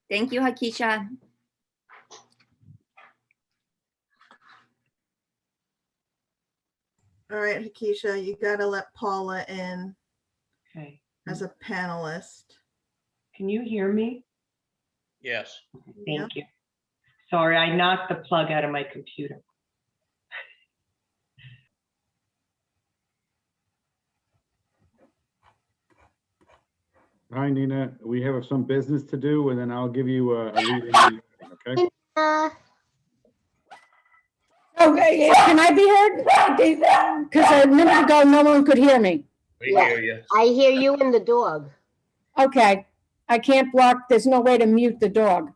Thank you, Hakisha. All right, Hakisha, you gotta let Paula in Okay. as a panelist. Can you hear me? Yes. Thank you. Sorry, I knocked the plug out of my computer. Hi, Nina. We have some business to do, and then I'll give you a reading. Okay? Okay, can I be heard? Because a minute ago, no one could hear me. We Yeah. hear you. I hear you and the dog. Okay, I can't block, there's no way to mute the dog.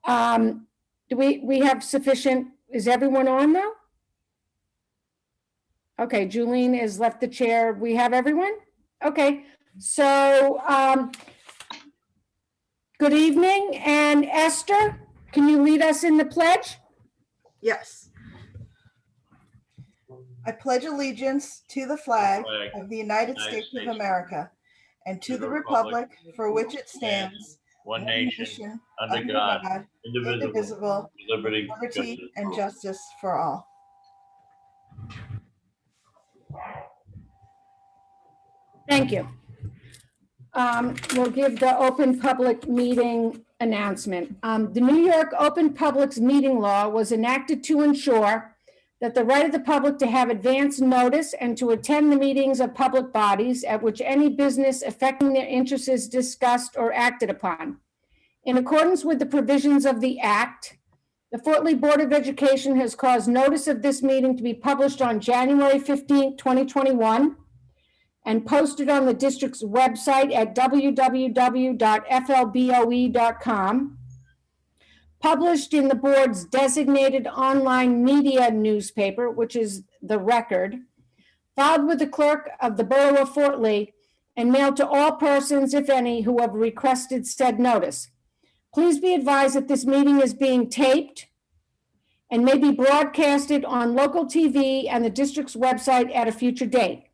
Do we have sufficient, is everyone on now? Okay, Julene has left the chair. We have everyone? Okay, so, good evening, and Esther, can you lead us in the pledge? Yes. I pledge allegiance to the flag of the United States of America and to the republic for which it stands, One nation, under God, indivisible, with liberty and justice for all. Thank you. We'll give the open public meeting announcement. The New York Open Publics Meeting Law was enacted to ensure that the right of the public to have advance notice and to attend the meetings of public bodies at which any business affecting their interests is discussed or acted upon. In accordance with the provisions of the Act, the Fort Lee Board of Education has caused notice of this meeting to be published on January 15, 2021, and posted on the district's website at www.flboe.com, published in the board's designated online media newspaper, which is The Record, filed with the clerk of the Borough of Fort Lee, and mailed to all persons, if any, who have requested said notice. Please be advised that this meeting is being taped and may be broadcasted on local TV and the district's website at a future date.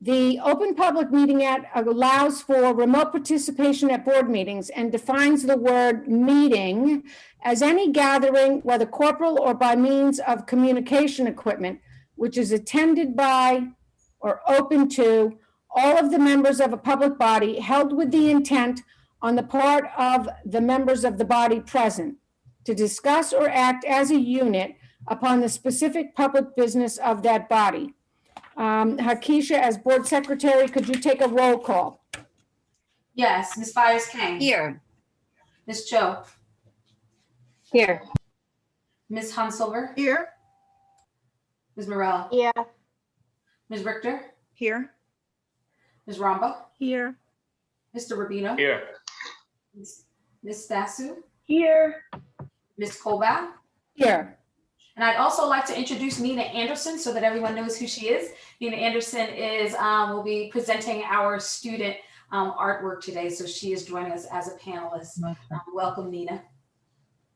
The Open Public Meeting Act allows for remote participation at board meetings and defines the word meeting as any gathering, whether corporal or by means of communication equipment, which is attended by or open to all of the members of a public body, held with the intent on the part of the members of the body present to discuss or act as a unit upon the specific public business of that body. Hakisha, as board secretary, could you take a roll call? Yes, Ms. Byers King. Here. Ms. Cho. Here. Ms. Hunsilver. Here. Ms. Morell. Yeah. Ms. Richter. Here. Ms. Ramba. Here. Mr. Rubino. Here. Ms. Stasu. Here. Ms. Colbath. Here. And I'd also like to introduce Nina Anderson so that everyone knows who she is. Nina Anderson is will be presenting our student artwork today. So she is joining us as a panelist. Welcome, Nina.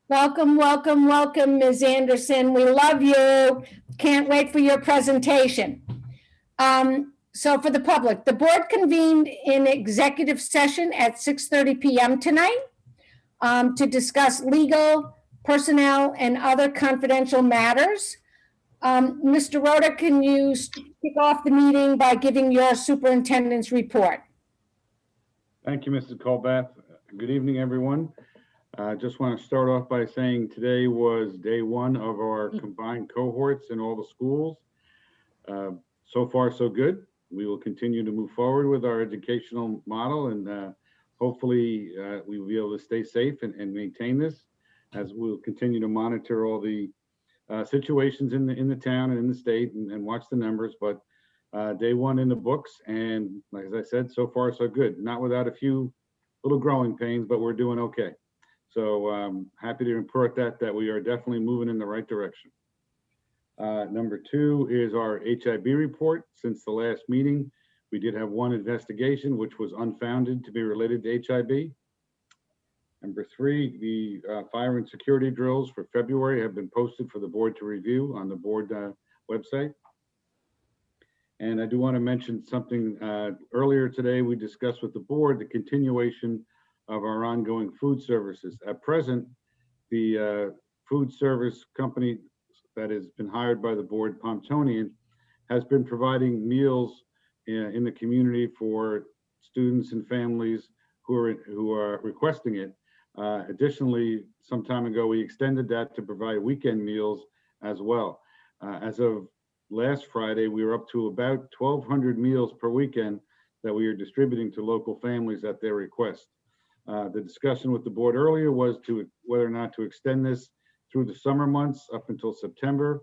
Welcome, welcome, welcome, Ms. Anderson. We love you. Can't wait for your presentation. So for the public, the board convened in executive session at 6:30 p.m. tonight to discuss legal, personnel, and other confidential matters. Mr. Rhoda, can you kick off the meeting by giving your superintendent's report? Thank you, Mrs. Colbath. Good evening, everyone. I just want to start off by saying today was day one of our combined cohorts in all the schools. So far, so good. We will continue to move forward with our educational model, and hopefully we will be able to stay safe and maintain this, as we'll continue to monitor all the situations in the town and in the state and watch the numbers. But day one in the books, and like as I said, so far so good. Not without a few little growing pains, but we're doing okay. So happy to report that we are definitely moving in the right direction. Number two is our HIB report. Since the last meeting, we did have one investigation which was unfounded to be related to HIB. Number three, the fire and security drills for February have been posted for the board to review on the board website. And I do want to mention something earlier today, we discussed with the board the continuation of our ongoing food services. At present, the food service company that has been hired by the board, Pontonian, has been providing meals in the community for students and families who are requesting it. Additionally, some time ago, we extended that to provide weekend meals as well. As of last Friday, we were up to about 1,200 meals per weekend that we are distributing to local families at their request. The discussion with the board earlier was to whether or not to extend this through the summer months up until September.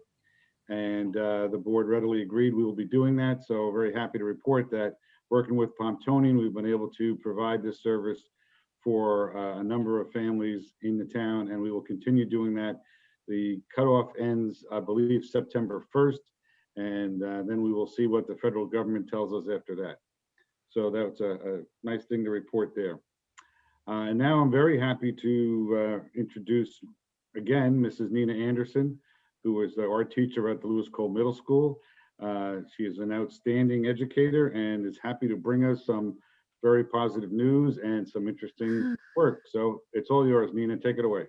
And the board readily agreed we will be doing that. So very happy to report that working with Pontonian, we've been able to provide this service for a number of families in the town, and we will continue doing that. The cutoff ends, I believe, September 1st, and then we will see what the federal government tells us after that. So that's a nice thing to report there. And now I'm very happy to introduce again Mrs. Nina Anderson, who is the art teacher at the Lewis Cole Middle School. She is an outstanding educator and is happy to bring us some very positive news and some interesting work. So it's all yours, Nina. Take it away.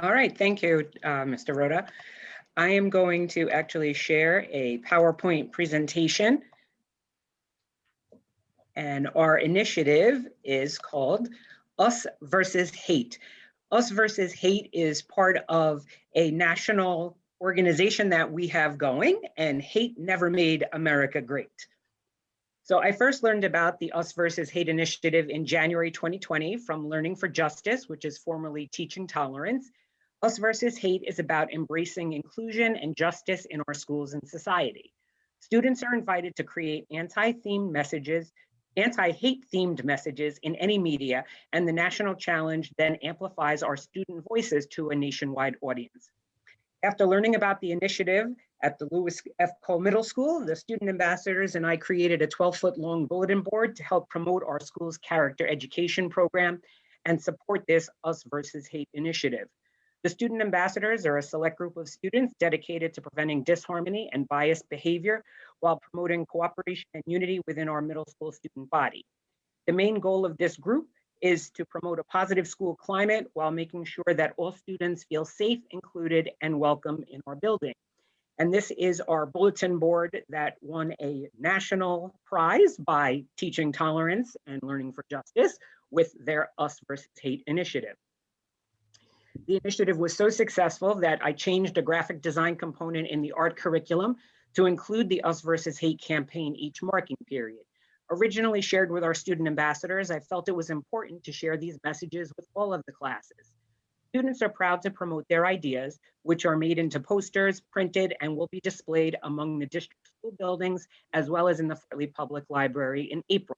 All right, thank you, Mr. Rhoda. I am going to actually share a PowerPoint presentation. And our initiative is called Us versus Hate. Us versus Hate is part of a national organization that we have going, and hate never made America great. So I first learned about the Us versus Hate initiative in January 2020 from Learning for Justice, which is formerly Teaching Tolerance. Us versus Hate is about embracing inclusion and justice in our schools and society. Students are invited to create anti-hate themed messages in any media, and the national challenge then amplifies our student voices to a nationwide audience. After learning about the initiative at the Lewis F. Cole Middle School, the student ambassadors and I created a 12-foot long bulletin board to help promote our school's character education program and support this Us versus Hate initiative. The student ambassadors are a select group of students dedicated to preventing disharmony and biased behavior while promoting cooperation and unity within our middle school student body. The main goal of this group is to promote a positive school climate while making sure that all students feel safe, included, and welcome in our building. And this is our bulletin board that won a national prize by Teaching Tolerance and Learning for Justice with their Us versus Hate initiative. The initiative was so successful that I changed a graphic design component in the art curriculum to include the Us versus Hate campaign each marking period. Originally shared with our student ambassadors, I felt it was important to share these messages with all of the classes. Students are proud to promote their ideas, which are made into posters, printed, and will be displayed among the district school buildings, as well as in the Fort Lee Public Library in April.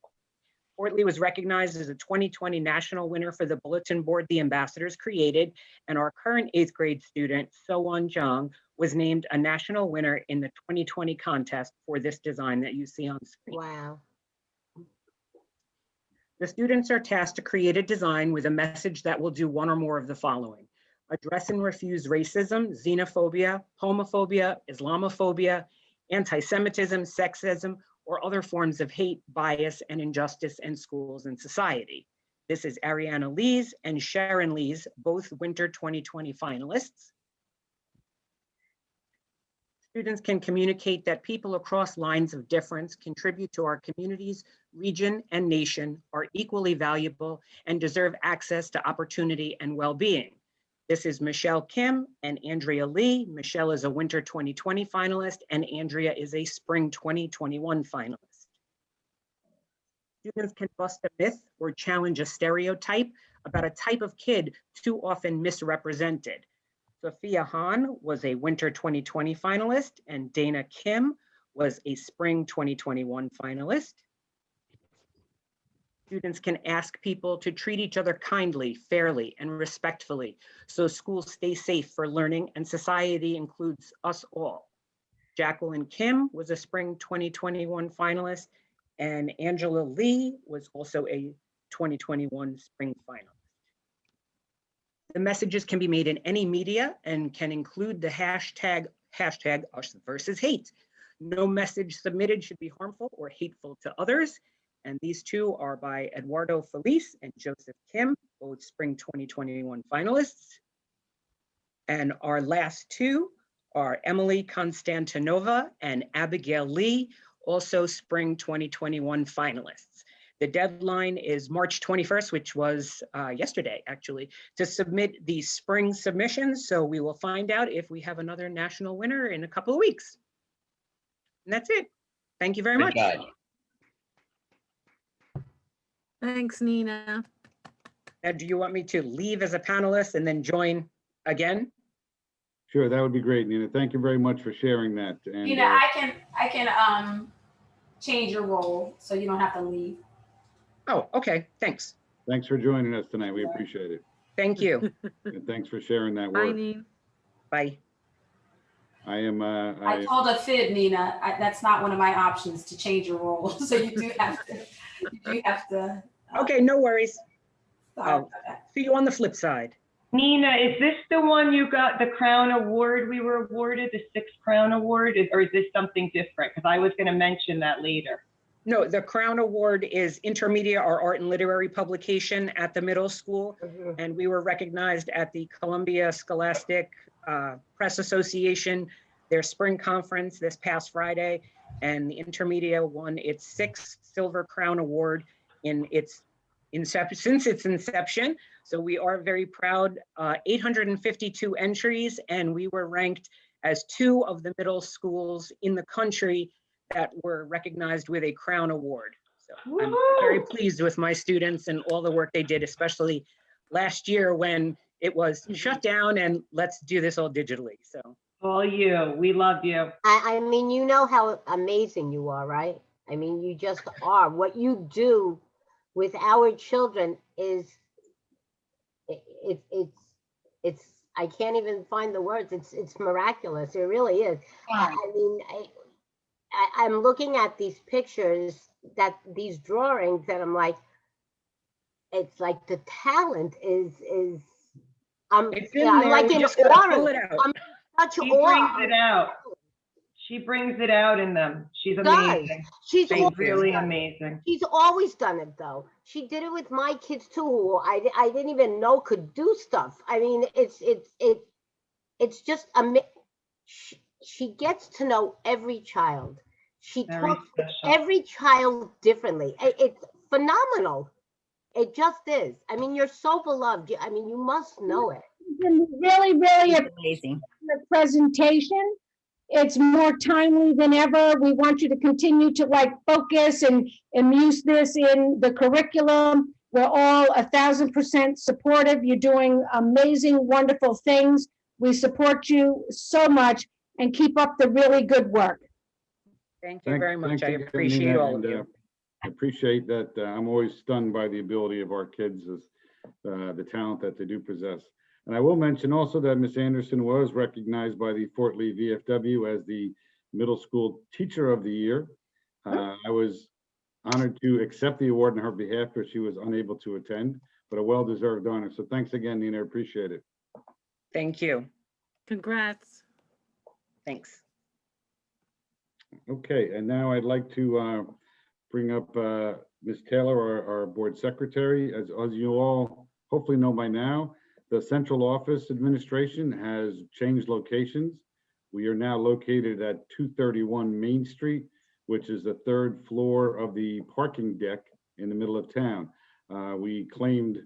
Fort Lee was recognized as a 2020 national winner for the bulletin board the ambassadors created, and our current 8th grade student, So-Won Jung, was named a national winner in the 2020 contest for this design that you see on screen. Wow. The students are tasked to create a design with a message that will do one or more of the following: address and refuse racism, xenophobia, homophobia, Islamophobia, anti-Semitism, sexism, or other forms of hate, bias, and injustice in schools and society. This is Ariana Lees and Sharon Lees, both Winter 2020 finalists. Students can communicate that people across lines of difference contribute to our communities, region, and nation, are equally valuable, and deserve access to opportunity and well-being. This is Michelle Kim and Andrea Lee. Michelle is a Winter 2020 finalist, and Andrea is a Spring 2021 finalist. Students can bust a myth or challenge a stereotype about a type of kid too often misrepresented. Sophia Han was a Winter 2020 finalist, and Dana Kim was a Spring 2021 finalist. Students can ask people to treat each other kindly, fairly, and respectfully, so schools stay safe for learning and society includes us all. Jacqueline Kim was a Spring 2021 finalist, and Angela Lee was also a 2021 Spring finalist. The messages can be made in any media and can include the hashtag Us versus Hate. No message submitted should be harmful or hateful to others. And these two are by Eduardo Felice and Joseph Kim, both spring 2021 finalists. And our last two are Emily Konstantinova and Abigail Lee, also spring 2021 finalists. The deadline is March 21st, which was yesterday, actually, to submit the spring submissions. So we will find out if we have another national winner in a couple of weeks. And that's it. Thank you very much. Thanks, Nina. Now, do you want me to leave as a panelist and then join again? Sure, that would be great, Nina. Thank you very much for sharing that. And Nina, I can change your role so you don't have to leave. Oh, okay, thanks. thanks for joining us tonight. We appreciate it. Thank you. And thanks for sharing that Bye, work. Nina. Bye. I am, I told a fib, Nina. That's not one of my options to change your role. So you do have to. You do have to. Okay, no worries. Sorry about that. See you on the flip side. Nina, is this the one you got the Crown Award we were awarded, the 6th Crown Award, or is this something different? Because I was going to mention that later. No, the Crown Award is intermediate or art and literary publication at the middle school. And we were recognized at the Columbia Scholastic Press Association, their spring conference this past Friday. And the intermediate won its 6th Silver Crown Award in its inception, since its inception. So we are very proud, 852 entries, and we were ranked as 2 of the middle schools in the country that were recognized with a Crown Award. So I'm very pleased with my students and all the work they did, especially last year when it was shut down and let's do this all digitally. So All you, we love you. I mean, you know how amazing you are, right? I mean, you just are. What you do with our children is, it's I can't even find the words. It's miraculous. It really is. I mean, I'm looking at these pictures, these drawings, and I'm like, it's like the talent is it's in I'm there, like you in just gotta pull awe. it out. I'm such She awe. brings it out. She brings it out in them. She's Does. amazing. She's Thank She's always you. really done it. amazing. She's always done it though. She did it with my kids too, who I didn't even know could do stuff. I mean, it's just she gets to know every child. She Very talks to special. every child differently. It's phenomenal. It just is. I mean, you're so beloved. I mean, you must know it. Really, really Amazing. the presentation. It's more timely than ever. We want you to continue to focus and use this in the curriculum. We're all 1000% supportive. You're doing amazing, wonderful things. We support you so much and keep up the really good work. Thank you very much. I Thanks again, appreciate Nina, all of and, you. I appreciate that. I'm always stunned by the ability of our kids, as the talent that they do possess. And I will mention also that Ms. Anderson was recognized by the Fort Lee VFW as the Middle School Teacher of the Year. I was honored to accept the award on her behalf because she was unable to attend, but a well-deserved honor. So thanks again, Nina. I appreciate it. Thank you. Congrats. Thanks. Okay, and now I'd like to bring up Ms. Taylor, our board secretary. As you all hopefully know by now, the central office administration has changed locations. We are now located at 231 Main Street, which is the 3rd floor of the parking deck in the middle of town. We claimed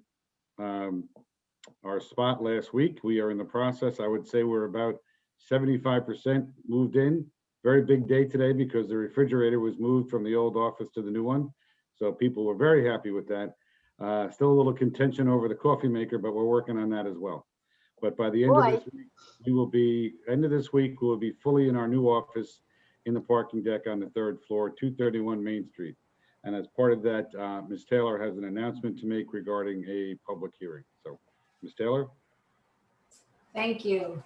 our spot last week. We are in the process. I would say we're about 75% moved in. Very big day today because the refrigerator was moved from the old office to the new one. So people were very happy with that. Still a little contention over the coffee maker, but we're working on that as well. But by the end of this week, we will be fully in our new office in the parking deck on the 3rd floor, 231 Main Street. And as part of that, Ms. Taylor has an announcement to make regarding a public hearing. So, Ms. Taylor? Thank you.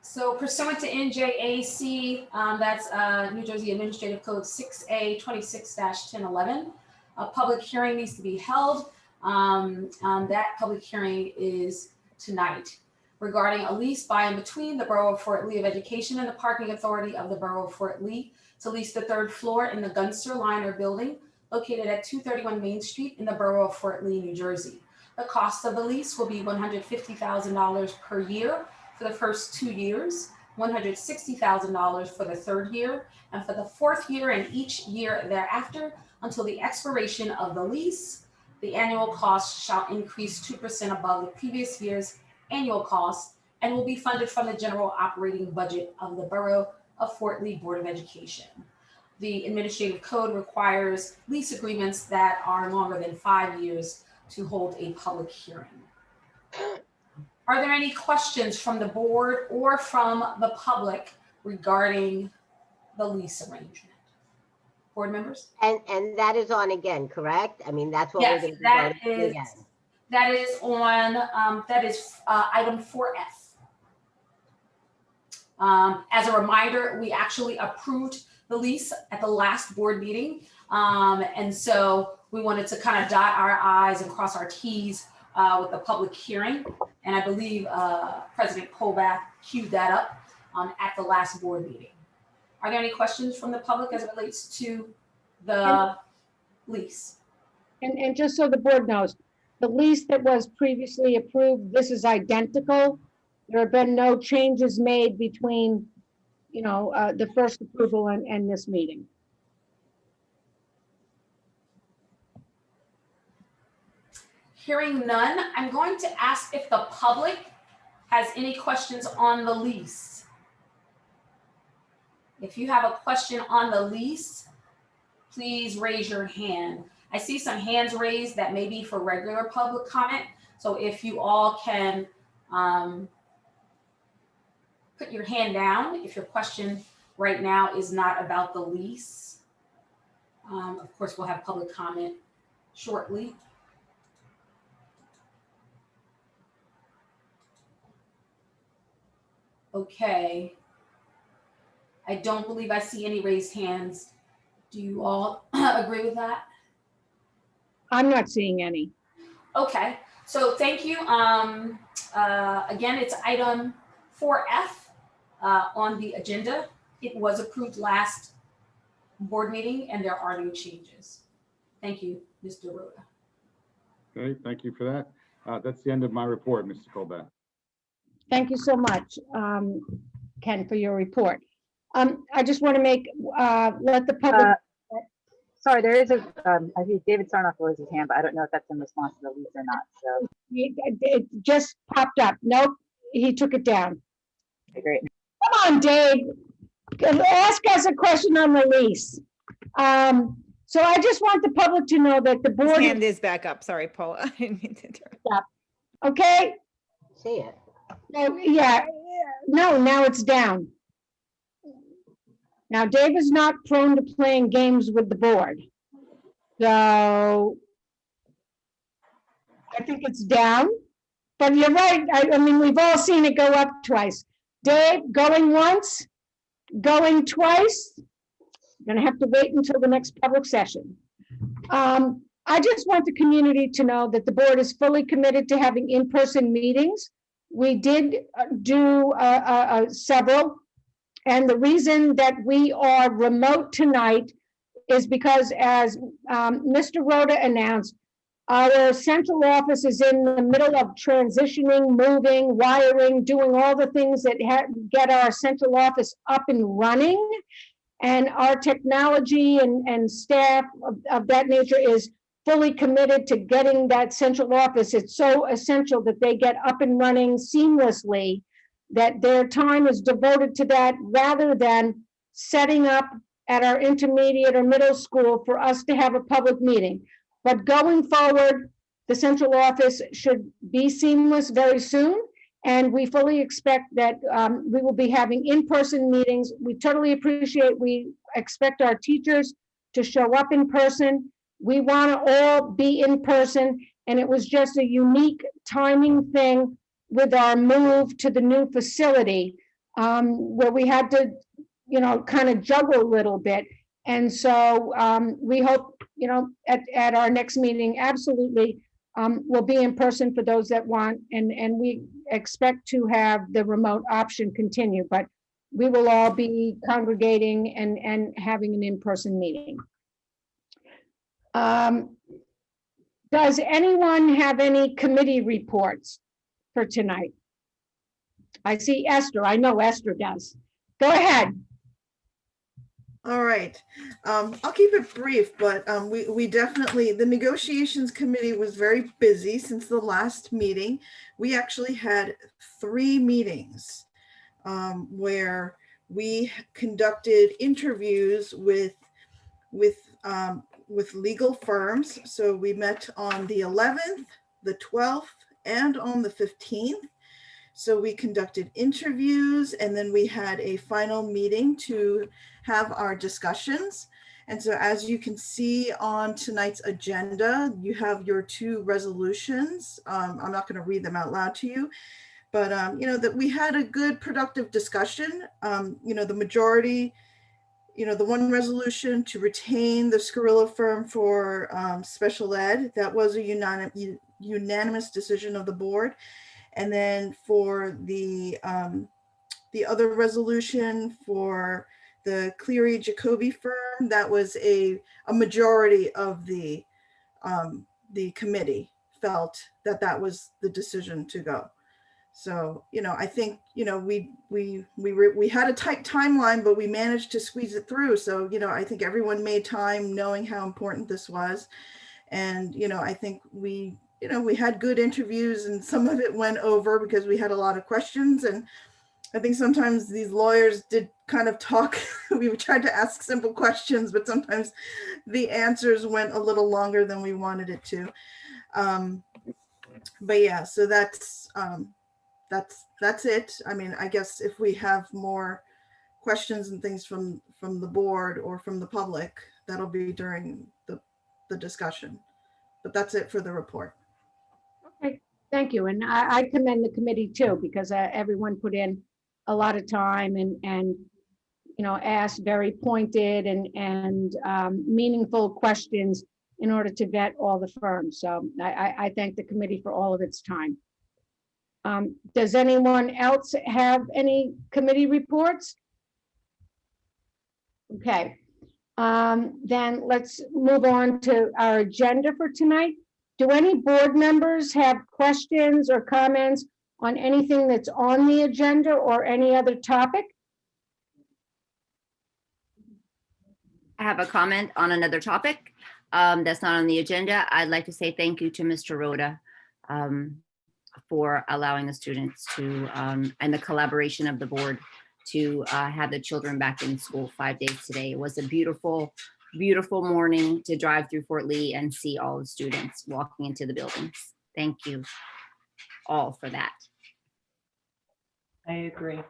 So pursuant to NJAC, that's New Jersey Administrative Code 6A 26-1011, a public hearing needs to be held. That public hearing is tonight regarding a lease by and between the Borough of Fort Lee of Education and the Parking Authority of the Borough of Fort Lee to lease the 3rd floor in the Gunster Liner Building located at 231 Main Street in the borough of Fort Lee, New Jersey. The cost of the lease will be $150,000 per year for the first 2 years, $160,000 for the third year, and for the fourth year and each year thereafter until the expiration of the lease. The annual cost shall increase 2% above the previous year's annual cost and will be funded from the general operating budget of the Borough of Fort Lee Board of Education. The administrative code requires lease agreements that are longer than 5 years to hold a public hearing. Are there any questions from the board or from the public regarding the lease arrangement? Board members? And that is on again, correct? I mean, that's what we're Yes, going to be that voting is, again. that is on, item 4F. As a reminder, we actually approved the lease at the last board meeting. And so we wanted to kind of dot our I's and cross our T's with the public hearing. And I believe President Colbath queued that up at the last board meeting. Are there any questions from the public as it relates to the lease? And just so the board knows, the lease that was previously approved, this is identical. There have been no changes made between, the first approval and this meeting. Hearing none, I'm going to ask if the public has any questions on the lease. If you have a question on the lease, please raise your hand. I see some hands raised that may be for regular public comment. So if you all can put your hand down if your question right now is not about the lease. Of course, we'll have public comment shortly. Okay. I don't believe I see any raised hands. Do you all agree with that? I'm not seeing any. Okay, so thank you. Again, it's item 4F on the agenda. It was approved last board meeting and there are no changes. Thank you, Mr. Rhoda. Okay, thank you for that. That's the end of my report, Mr. Colbath. Thank you so much, Ken, for your report. I just want to let the public. Sorry, there is I think David Sarnoff raised his hand, but I don't know if that's in response to the lease or not. So It just popped up. Nope, he took it down. okay, great. Come on, Dave. Ask us a question on the lease. So I just want the public to know that the His board. hand is back up. Sorry, Paula. I didn't mean to interrupt. Okay. See it. No, yeah. No, now it's down. Now, Dave is not prone to playing games with the board. So I think it's down, but you're right. I mean, we've all seen it go up twice. Dave, going once, going twice. Gonna have to wait until the next public session. I just want the community to know that the board is fully committed to having in-person meetings. We did do several. And the reason that we are remote tonight is because, as Mr. Rhoda announced, our central office is in the middle of transitioning, moving, wiring, doing all the things that get our central office up and running. And our technology and staff of that nature is fully committed to getting that central office. It's so essential that they get up and running seamlessly, that their time is devoted to that rather than setting up at our intermediate or middle school for us to have a public meeting. But going forward, the central office should be seamless very soon. And we fully expect that we will be having in-person meetings. We totally appreciate, we expect our teachers to show up in person. We want to all be in person. And it was just a unique timing thing with our move to the new facility, where we had to, kind of juggle a little bit. And so we hope, at our next meeting, absolutely, we'll be in person for those that want, and we expect to have the remote option continue, but we will all be congregating and having an in-person meeting. Does anyone have any committee reports for tonight? I see Esther. I know Esther does. Go ahead. All right. I'll keep it brief, but we definitely, the negotiations committee was very busy since the last meeting. We actually had 3 meetings where we conducted interviews with legal firms. So we met on the 11th, the 12th, and on the 15th. So we conducted interviews, and then we had a final meeting to have our discussions. And so as you can see on tonight's agenda, you have your 2 resolutions. I'm not going to read them out loud to you, but that we had a good productive discussion. The majority, the one resolution to retain the Scarilla firm for special ed, that was a unanimous decision of the board. And then for the other resolution for the Cleary Jacoby firm, that was a majority of the committee felt that was the decision to go. So, I think, we had a tight timeline, but we managed to squeeze it through. So, I think everyone made time knowing how important this was. And, I think we had good interviews, and some of it went over because we had a lot of questions. And I think sometimes these lawyers did kind of talk. We tried to ask simple questions, but sometimes the answers went a little longer than we wanted it to. But yeah, so that's it. I mean, I guess if we have more questions and things from the board or from the public, that'll be during the discussion. But that's it for the report. Okay, thank you. And I commend the committee too, because everyone put in a lot of time and asked very pointed and meaningful questions in order to vet all the firms. So I thank the committee for all of its time. Does anyone else have any committee reports? Okay, then let's move on to our agenda for tonight. Do any board members have questions or comments on anything that's on the agenda or any other topic? I have a comment on another topic that's not on the agenda. I'd like to say thank you to Mr. Rhoda for allowing the students to, and the collaboration of the board to have the children back in school 5 days today. It was a beautiful, beautiful morning to drive through Fort Lee and see all the students walking into the buildings. Thank you all for that. I agree.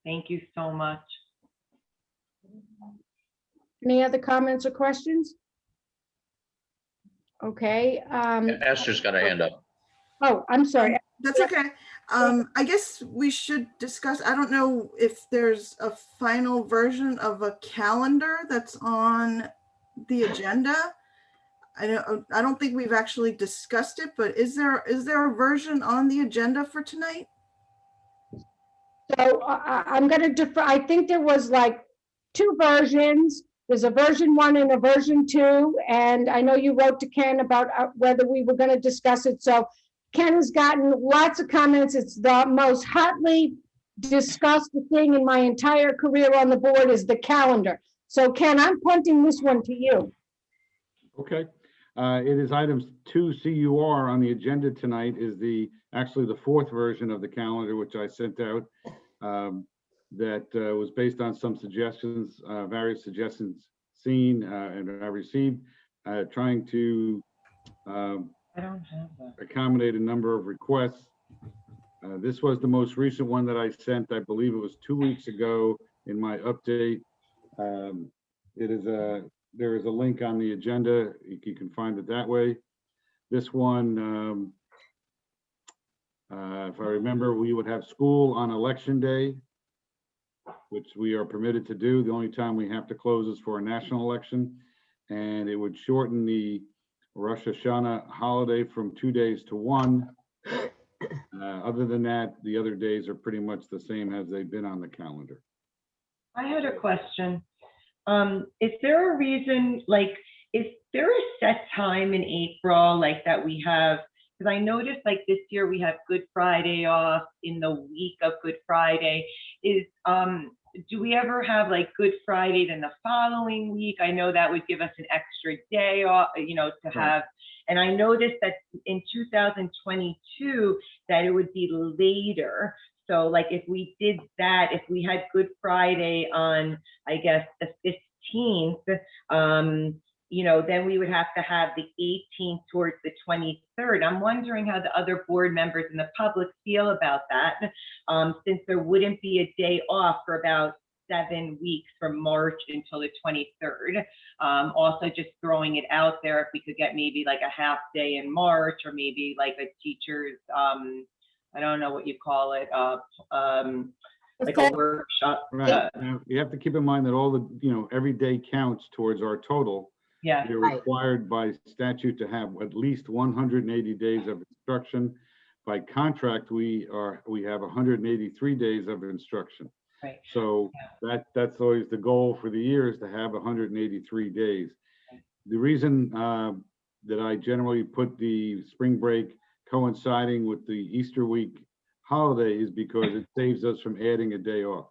Thank you so much. Any other comments or questions? Okay. Esther's got a hand up. Oh, I'm sorry. That's okay. I guess we should discuss, I don't know if there's a final version of a calendar that's on the agenda. I don't think we've actually discussed it, but is there a version on the agenda for tonight? So I'm going to defer. I think there was like 2 versions. There's a version 1 and a version 2. And I know you wrote to Ken about whether we were going to discuss it. So Ken has gotten lots of comments. It's the most hotly discussed thing in my entire career on the board is the calendar. So Ken, I'm punting this one to you. Okay. It is items 2 CUR on the agenda tonight is actually the 4th version of the calendar, which I sent out that was based on some suggestions, various suggestions seen and I received, trying to I don't have that. accommodate a number of requests. This was the most recent one that I sent. I believe it was 2 weeks ago in my update. There is a link on the agenda. You can find it that way. This one, if I remember, we would have school on election day, which we are permitted to do. The only time we have to close is for a national election. And it would shorten the Rosh Hashanah holiday from 2 days to 1. Other than that, the other days are pretty much the same as they've been on the calendar. I had a question. Is there a reason, like, is there a set time in April like that we have? Because I noticed like this year we have Good Friday off in the week of Good Friday. Do we ever have like Good Friday then the following week? I know that would give us an extra day off, to have. And I noticed that in 2022 that it would be later. So like if we did that, if we had Good Friday on, I guess, the 15th, then we would have to have the 18th towards the 23rd. I'm wondering how the other board members and the public feel about that, since there wouldn't be a day off for about 7 weeks from March until the 23rd. Also just throwing it out there, if we could get maybe like a half day in March, or maybe like a teacher's, I don't know what you call it, like a workshop. Right. Now, you have to keep in mind that all the, every day counts towards our total. Yeah. You're required by statute to have at least 180 days of instruction. By contract, we have 183 days of instruction. Right. So that's always the goal for the year, is to have 183 days. The reason that I generally put the spring break coinciding with the Easter week holiday is because it saves us from adding a day off.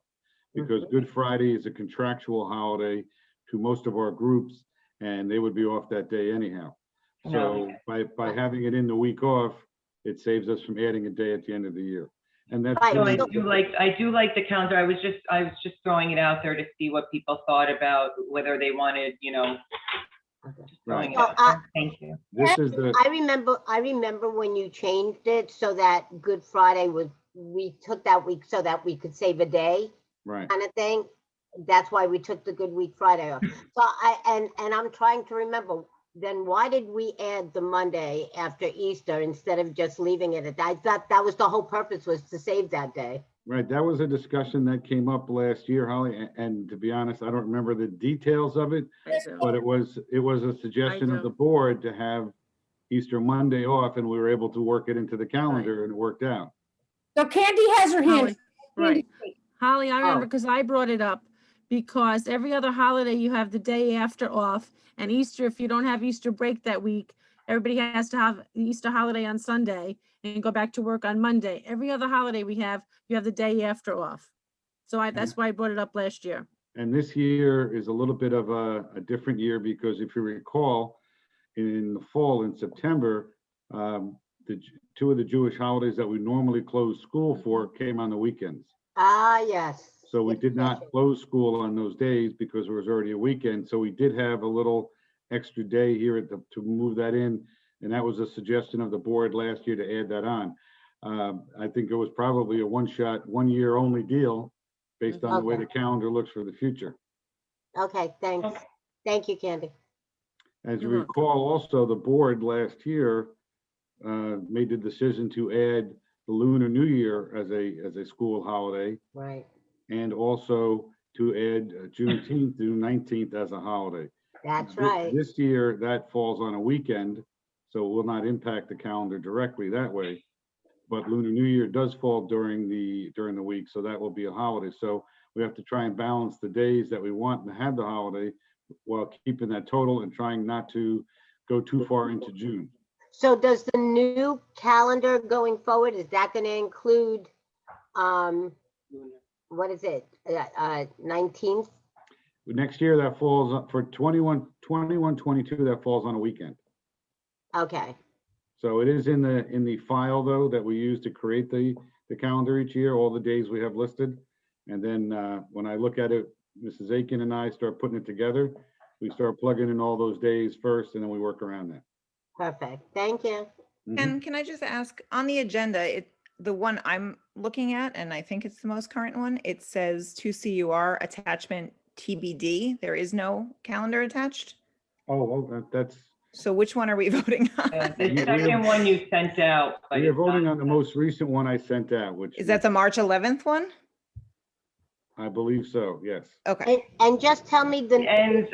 Because Good Friday is a contractual holiday to most of our groups, and they would be off that day anyhow. So by having it in the week off, it saves us from adding a day at the end of the year. And that's So I do like the calendar. I was just throwing it out there to see what people thought about whether they wanted, throwing it out there. Thank you. This is the I remember when you changed it so that Good Friday we took that week so that we could save a day, right, kind of thing. That's why we took the Good Week Friday off. So I'm trying to remember, then why did we add the Monday after Easter instead of just leaving it at that? I thought that was the whole purpose, was to save that day. Right, that was a discussion that came up last year, Holly, and to be honest, I don't remember the details of it, but it was a suggestion of the board to have Easter Monday off, and we were able to work it into the calendar, and it worked out. So Candy has her hand. Right. Holly, I remember because I brought it up, because every other holiday you have the day after off, and Easter, if you don't have Easter break that week, everybody has to have the Easter holiday on Sunday and go back to work on Monday. Every other holiday you have the day after off. So that's why I brought it up last year. And this year is a little bit of a different year, because if you recall, in the fall, in September, the two of the Jewish holidays that we normally close school for came on the weekends. Ah, yes. So we did not close school on those days because it was already a weekend. So we did have a little extra day here to move that in. And that was a suggestion of the board last year to add that on. I think it was probably a one-shot, 1 year only deal based on the way the calendar looks for the future. Okay, thanks. Thank you, Candy. As you recall, also the board last year made the decision to add the Lunar New Year as a school holiday. Right. And also to add Juneteenth through 19th as a holiday. That's right. This year, that falls on a weekend, so it will not impact the calendar directly that way. But Lunar New Year does fall during the week, so that will be a holiday. So we have to try and balance the days that we want to have the holiday while keeping that total and trying not to go too far into June. So does the new calendar going forward, is that going to include, what is it, 19th? Next year, that falls for 21, 22, that falls on a weekend. Okay. So it is in the file, though, that we use to create the calendar each year, all the days we have listed. And then when I look at it, Mrs. Aiken and I start putting it together. We start plugging in all those days first, and then we work around that. Perfect. Thank you. And can I just ask, on the agenda, the one I'm looking at, and I think it's the most current one, it says to CUR attachment TBD. There is no calendar attached. Oh, well, that's. So which one are we voting on? The second one you sent out. We are voting on the most recent one I sent out, which is that the March 11th one? I believe so, yes. Okay. And just tell me the ends,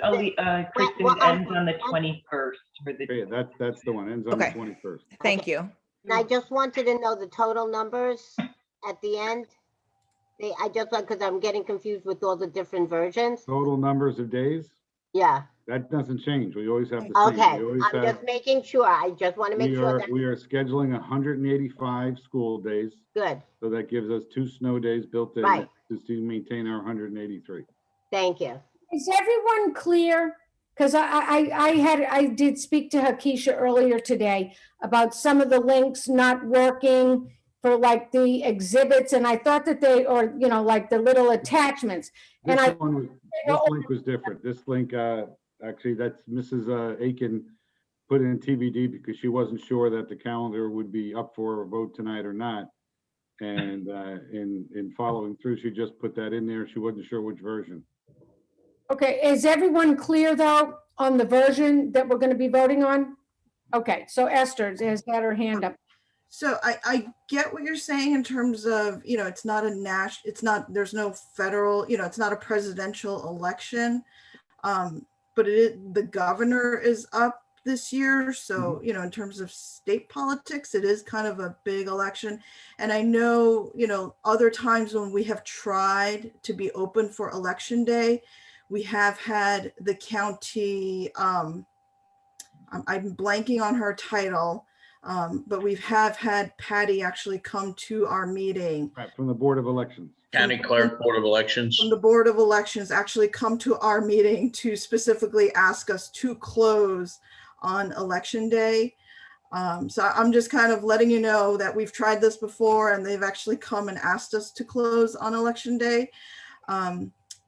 Kristen, ends on the 21st for the. Yeah, that's the one, ends on the 21st. Thank you. And I just wanted to know the total numbers at the end. I just want, because I'm getting confused with all the different versions. Total numbers of days? Yeah, That doesn't change. We always have the same. okay. We always I'm have, just making sure. I just want to make sure that, we are scheduling 185 school days. good. So that gives us 2 snow days built in Right. to maintain our 183. Thank you. Is everyone clear? Because I did speak to Hakisha earlier today about some of the links not working for like the exhibits, and I thought that they, or, you know, like the little attachments. And This I, link was different. This link, actually, that's Mrs. Aiken put in TBD because she wasn't sure that the calendar would be up for a vote tonight or not. And in following through, she just put that in there. She wasn't sure which version. okay, is everyone clear though on the version that we're going to be voting on? Okay, so Esther has got her hand up. So I get what you're saying in terms of, you know, it's not there's no federal, you know, it's not a presidential election. But the governor is up this year. So, you know, in terms of state politics, it is kind of a big election. And I know, you know, other times when we have tried to be open for election day, we have had the county, I'm blanking on her title, but we have had Patty actually come to our meeting. Right, from the Board of Elections. County Clerk, Board of Elections. From the Board of Elections actually come to our meeting to specifically ask us to close on election day. So I'm just kind of letting you know that we've tried this before and they've actually come and asked us to close on election day.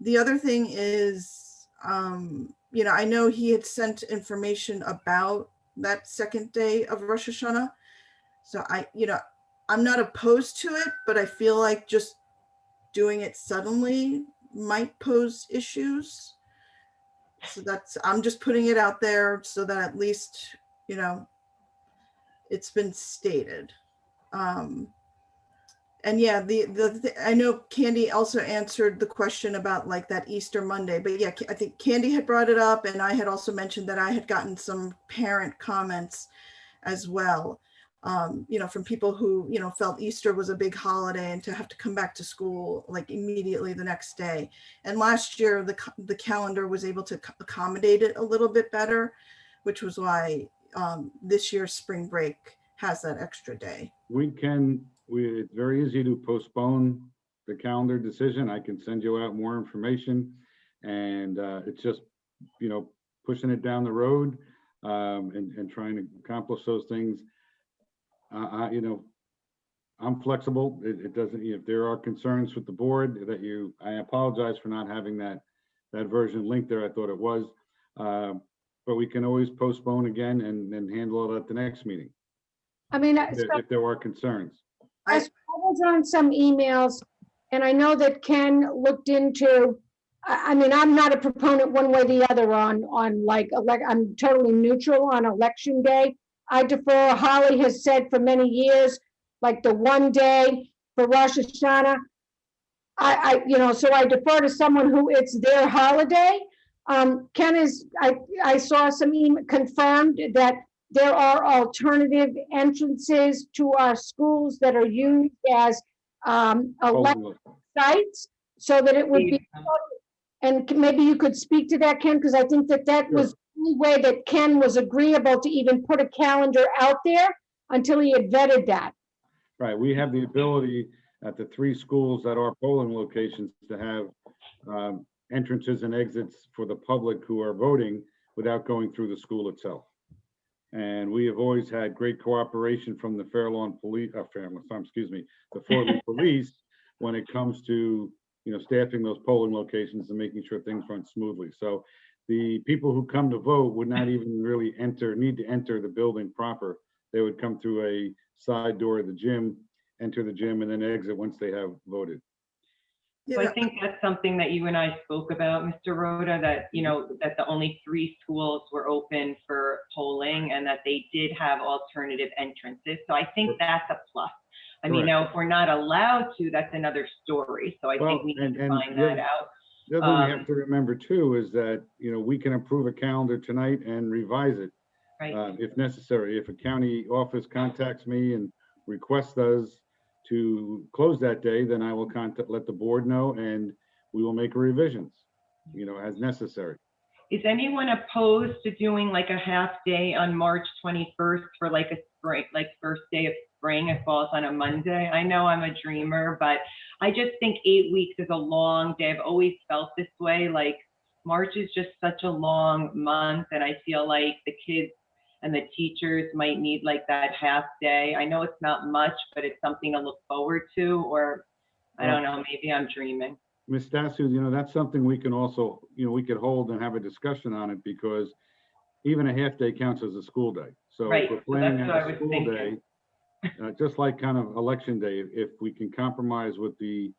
The other thing is, you know, I know he had sent information about that second day of Rosh Hashanah. So you know, I'm not opposed to it, but I feel like just doing it suddenly might pose issues. So I'm just putting it out there so that at least, you know, it's been stated. And yeah, I know Candy also answered the question about like that Easter Monday, but yeah, I think Candy had brought it up and I had also mentioned that I had gotten some parent comments as well. You know, from people who, you know, felt Easter was a big holiday and to have to come back to school like immediately the next day. And last year, the calendar was able to accommodate it a little bit better, which was why this year's spring break has that extra day. It's very easy to postpone the calendar decision. I can send you out more information, and it's just, you know, pushing it down the road and trying to accomplish those things. You know, I'm flexible. It doesn't, if there are concerns with the board I apologize for not having that version linked there. I thought it was, but we can always postpone again and handle it at the next meeting. I mean, If there are concerns. I was on some emails and I know that Ken looked into, I mean, I'm not a proponent one way or the other on like, I'm totally neutral on election day. I defer, Holly has said for many years, like the one day for Rosh Hashanah, you know, so I defer to someone who it's their holiday. Ken I saw some confirmed that there are alternative entrances to our schools that are used as election sites, so that it would be, and maybe you could speak to that, Ken, because I think that was the only way that Ken was agreeable to even put a calendar out there until he had vetted that. Right, we have the ability at the 3 schools that are polling locations to have entrances and exits for the public who are voting without going through the school itself. And we have always had great cooperation from the the Fort Lee Police when it comes to, you know, staffing those polling locations and making sure things run smoothly. So the people who come to vote would not even really need to enter the building proper. They would come through a side door of the gym, enter the gym, and then exit once they have voted. So I think that's something that you and I spoke about, Mr. Rhoda, that, you know, that the only 3 schools were open for polling and that they did have alternative entrances. So I think that's a plus. I mean, now, if we're not allowed to, that's another story. So I think we need to find that out. The other thing we have to remember too is that, you know, we can approve a calendar tonight and revise it if necessary. If a county office contacts me and requests us to close that day, then I will let the board know and we will make revisions, you know, as necessary. is anyone opposed to doing like a half day on March 21st for like a spring, like first day of spring? It falls on a Monday. I know I'm a dreamer, but I just think 8 weeks is a long day. I've always felt this way. Like March is just such a long month, and I feel like the kids and the teachers might need like that half day. I know it's not much, but it's something to look forward to, or I don't know, maybe I'm dreaming. Ms. Stasu, that's something we can also, we could hold and have a discussion on it, because even a half day counts as a school day. So Right, if we're so planning that's on what I a was school thinking. day, just like kind of election day, if we can compromise with the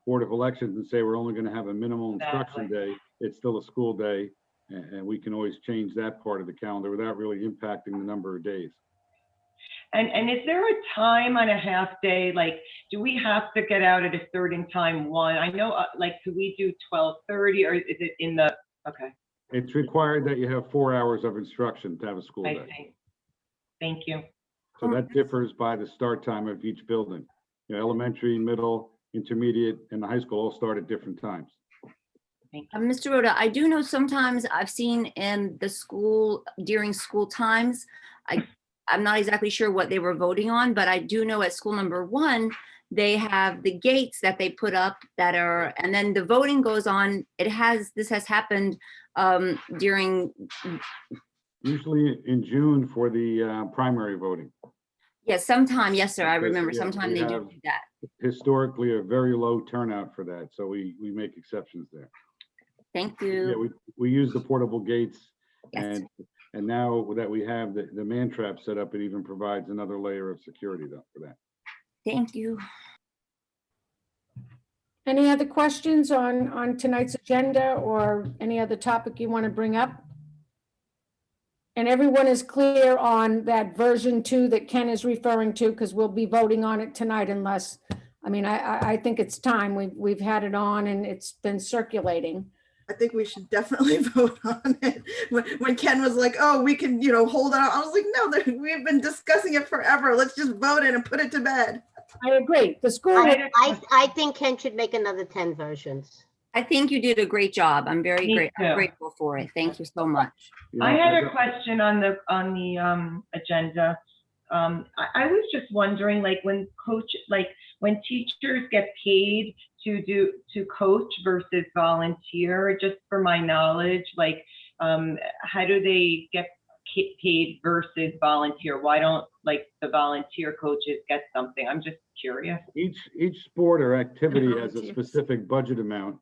Board of Elections and say we're only going to have a minimal instruction day, it's still a school day, and we can always change that part of the calendar without really impacting the number of days. And is there a time on a half day? Like, do we have to get out at a certain time? One, I know, like, could we do 12:30, or is it in the, okay. It's required that you have 4 hours of instruction to have a school I day. see. Thank you. So that differs by the start time of each building. Elementary, middle, intermediate, and the high school all start at different times. Mr. Rhoda, I do know sometimes I've seen in the school, during school times, I'm not exactly sure what they were voting on, but I do know at school number 1, they have the gates that they put up that are, and then the voting goes on. This has happened during. Usually in June for the primary voting. Yes, sometime, yes, sir, I remember Yeah, sometime we they do have that. Historically, a very low turnout for that, so we make exceptions there. Thank Yeah, you. we use the portable gates, Yes. and now that we have the man trap set up, it even provides another layer of security though for that. Thank you. Any other questions on tonight's agenda or any other topic you want to bring up? And everyone is clear on that version 2 that Ken is referring to, because we'll be voting on it tonight unless, I think it's time. We've had it on and it's been circulating. I think we should definitely vote on it. When Ken was like, oh, we can, hold on. I was like, no, we've been discussing it forever. Let's just vote it and put it to bed. I agree. The school. I think Ken should make another 10 versions. I think you did a great job. I'm very grateful for it. Thank you so much. I had a question on the agenda. I was just wondering, like, when teachers get paid to coach versus volunteer, just for my knowledge, like, how do they get paid versus volunteer? Why don't like the volunteer coaches get something? I'm just curious. Each sport or activity has a specific budget amount.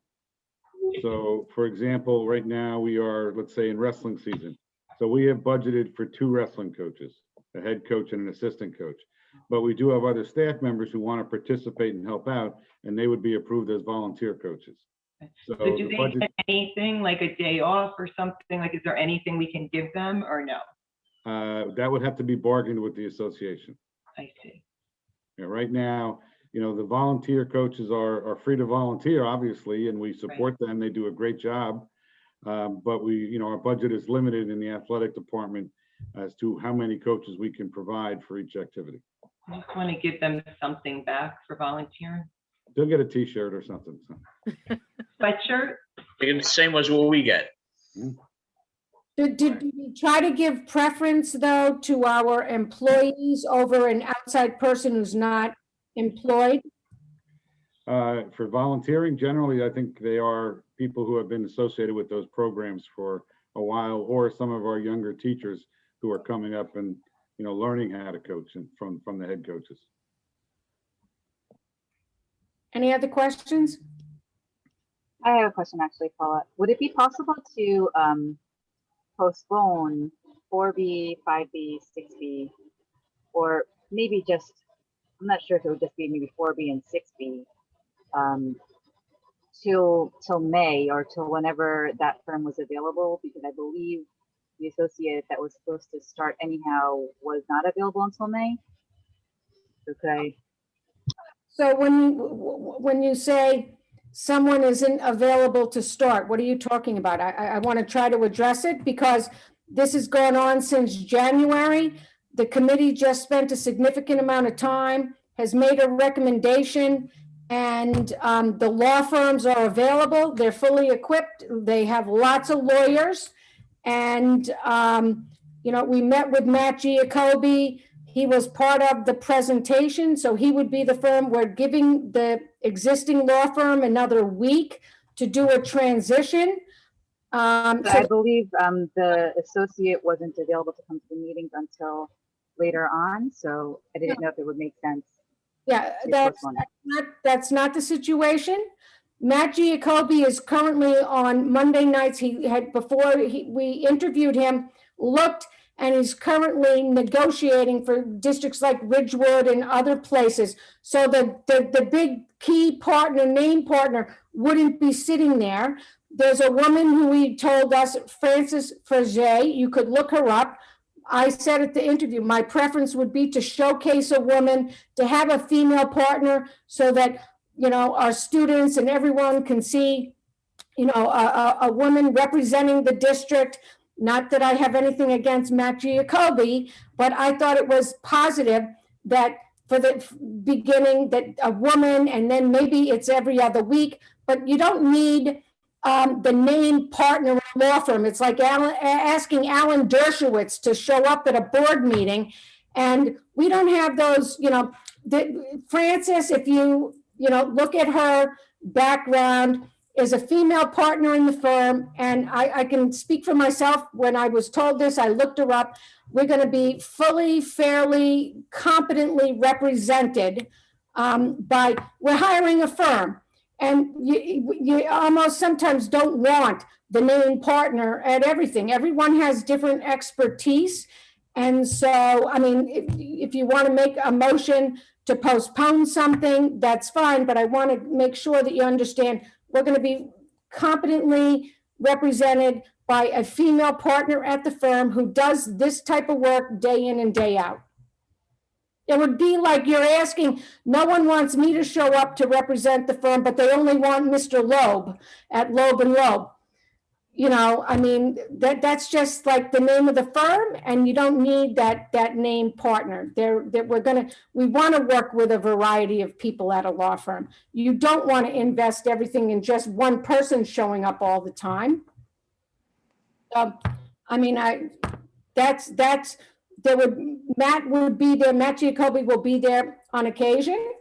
So for example, right now we are, let's say, in wrestling season. So we have budgeted for 2 wrestling coaches, a head coach and an assistant coach. But we do have other staff members who want to participate and help out, and they would be approved as volunteer coaches. So do they get anything, like a day off or something? Like, is there anything we can give them or no? That would have to be bargained with the association. I see. Yeah, right now, the volunteer coaches are free to volunteer, obviously, and we support them. They do a great job. But our budget is limited in the athletic department as to how many coaches we can provide for each activity. I just want to give them something back for volunteering. They'll get a t-shirt or something. Sweatshirt? They get the same as what we get. Did we try to give preference though to our employees over an outside person who's not employed? For volunteering, generally, I think they are people who have been associated with those programs for a while, or some of our younger teachers who are coming up and learning how to coach from the head coaches. Any other questions? I have a question actually, Paula. Would it be possible to postpone 4B, 5B, 6B, or maybe just, I'm not sure if it would just be maybe 4B and 6B, till May or till whenever that firm was available? Because I believe the associate that was supposed to start anyhow was not available until May. So could I? So when you say someone isn't available to start, what are you talking about? I want to try to address it because this has gone on since January. The committee just spent a significant amount of time, has made a recommendation, and the law firms are available. They're fully equipped. They have lots of lawyers. And, we met with Matt Giacobbe. He was part of the presentation, so he would be the firm. We're giving the existing law firm another week to do a transition. But I believe the associate wasn't available to come to the meetings until later on, so I didn't know if it would make sense. Yeah, to that's postpone it. not the situation. Matt Giacobbe is currently on Monday nights. He had, before we interviewed him, looked, and he's currently negotiating for districts like Ridgewood and other places. So the big key partner, name partner, wouldn't be sitting there. There's a woman who he told us, Frances Fraget, you could look her up. I said at the interview, my preference would be to showcase a woman, to have a female partner so that, our students and everyone can see, a woman representing the district. Not that I have anything against Matt Giacobbe, but I thought it was positive that for the beginning that a woman, and then maybe it's every other week, but you don't need the name partner in a law firm. It's like asking Alan Dershowitz to show up at a board meeting, and we don't have those, Frances, if you look at her background, is a female partner in the firm, and I can speak for myself. When I was told this, I looked her up. We're going to be fully, fairly, competently represented we're hiring a firm. And you almost sometimes don't want the name partner at everything. Everyone has different expertise. And so, if you want to make a motion to postpone something, that's fine. But I want to make sure that you understand we're going to be competently represented by a female partner at the firm who does this type of work day in and day out. It would be like you're asking, no one wants me to show up to represent the firm, but they only want Mr. Loeb at Loeb and Loeb. That's just like the name of the firm, and you don't need that name partner. We want to work with a variety of people at a law firm. You don't want to invest everything in just one person showing up all the time. Matt would be there, Matt Giacobbe will be there on occasion,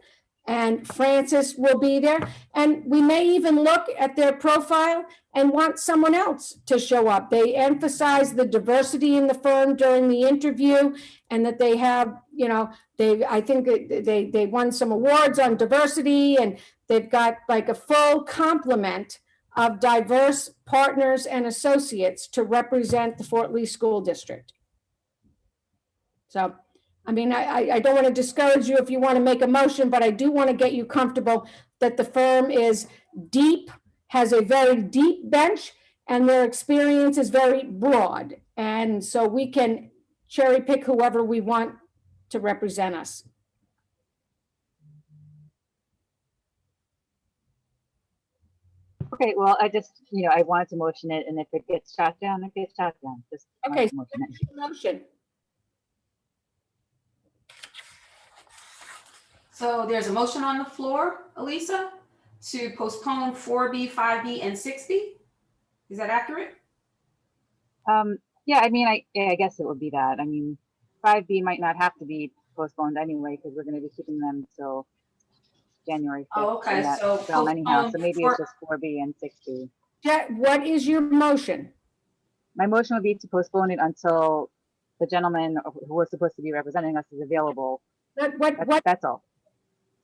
and Frances will be there. And we may even look at their profile and want someone else to show up. They emphasize the diversity in the firm during the interview, and that they have, I think they won some awards on diversity, and they've got like a full complement of diverse partners and associates to represent the Fort Lee School District. So, I don't want to discourage you if you want to make a motion, but I do want to get you comfortable that the firm is deep, has a very deep bench, and their experience is very broad. And so we can cherry pick whoever we want to represent us. Okay, well, I just, I wanted to motion it, and if it gets shot down, it gets shot down. Just okay. Motion. So there's a motion on the floor, Elisa, to postpone 4B, 5B, and 6B. Is that accurate? Yeah, I guess it would be that. 5B might not have to be postponed anyway, because we're going to be keeping them till January 5th. Oh, okay. So anyhow, so maybe it's just 4B and 6B. What is your motion? My motion would be to postpone it until the gentleman who was supposed to be representing us is available. That's all.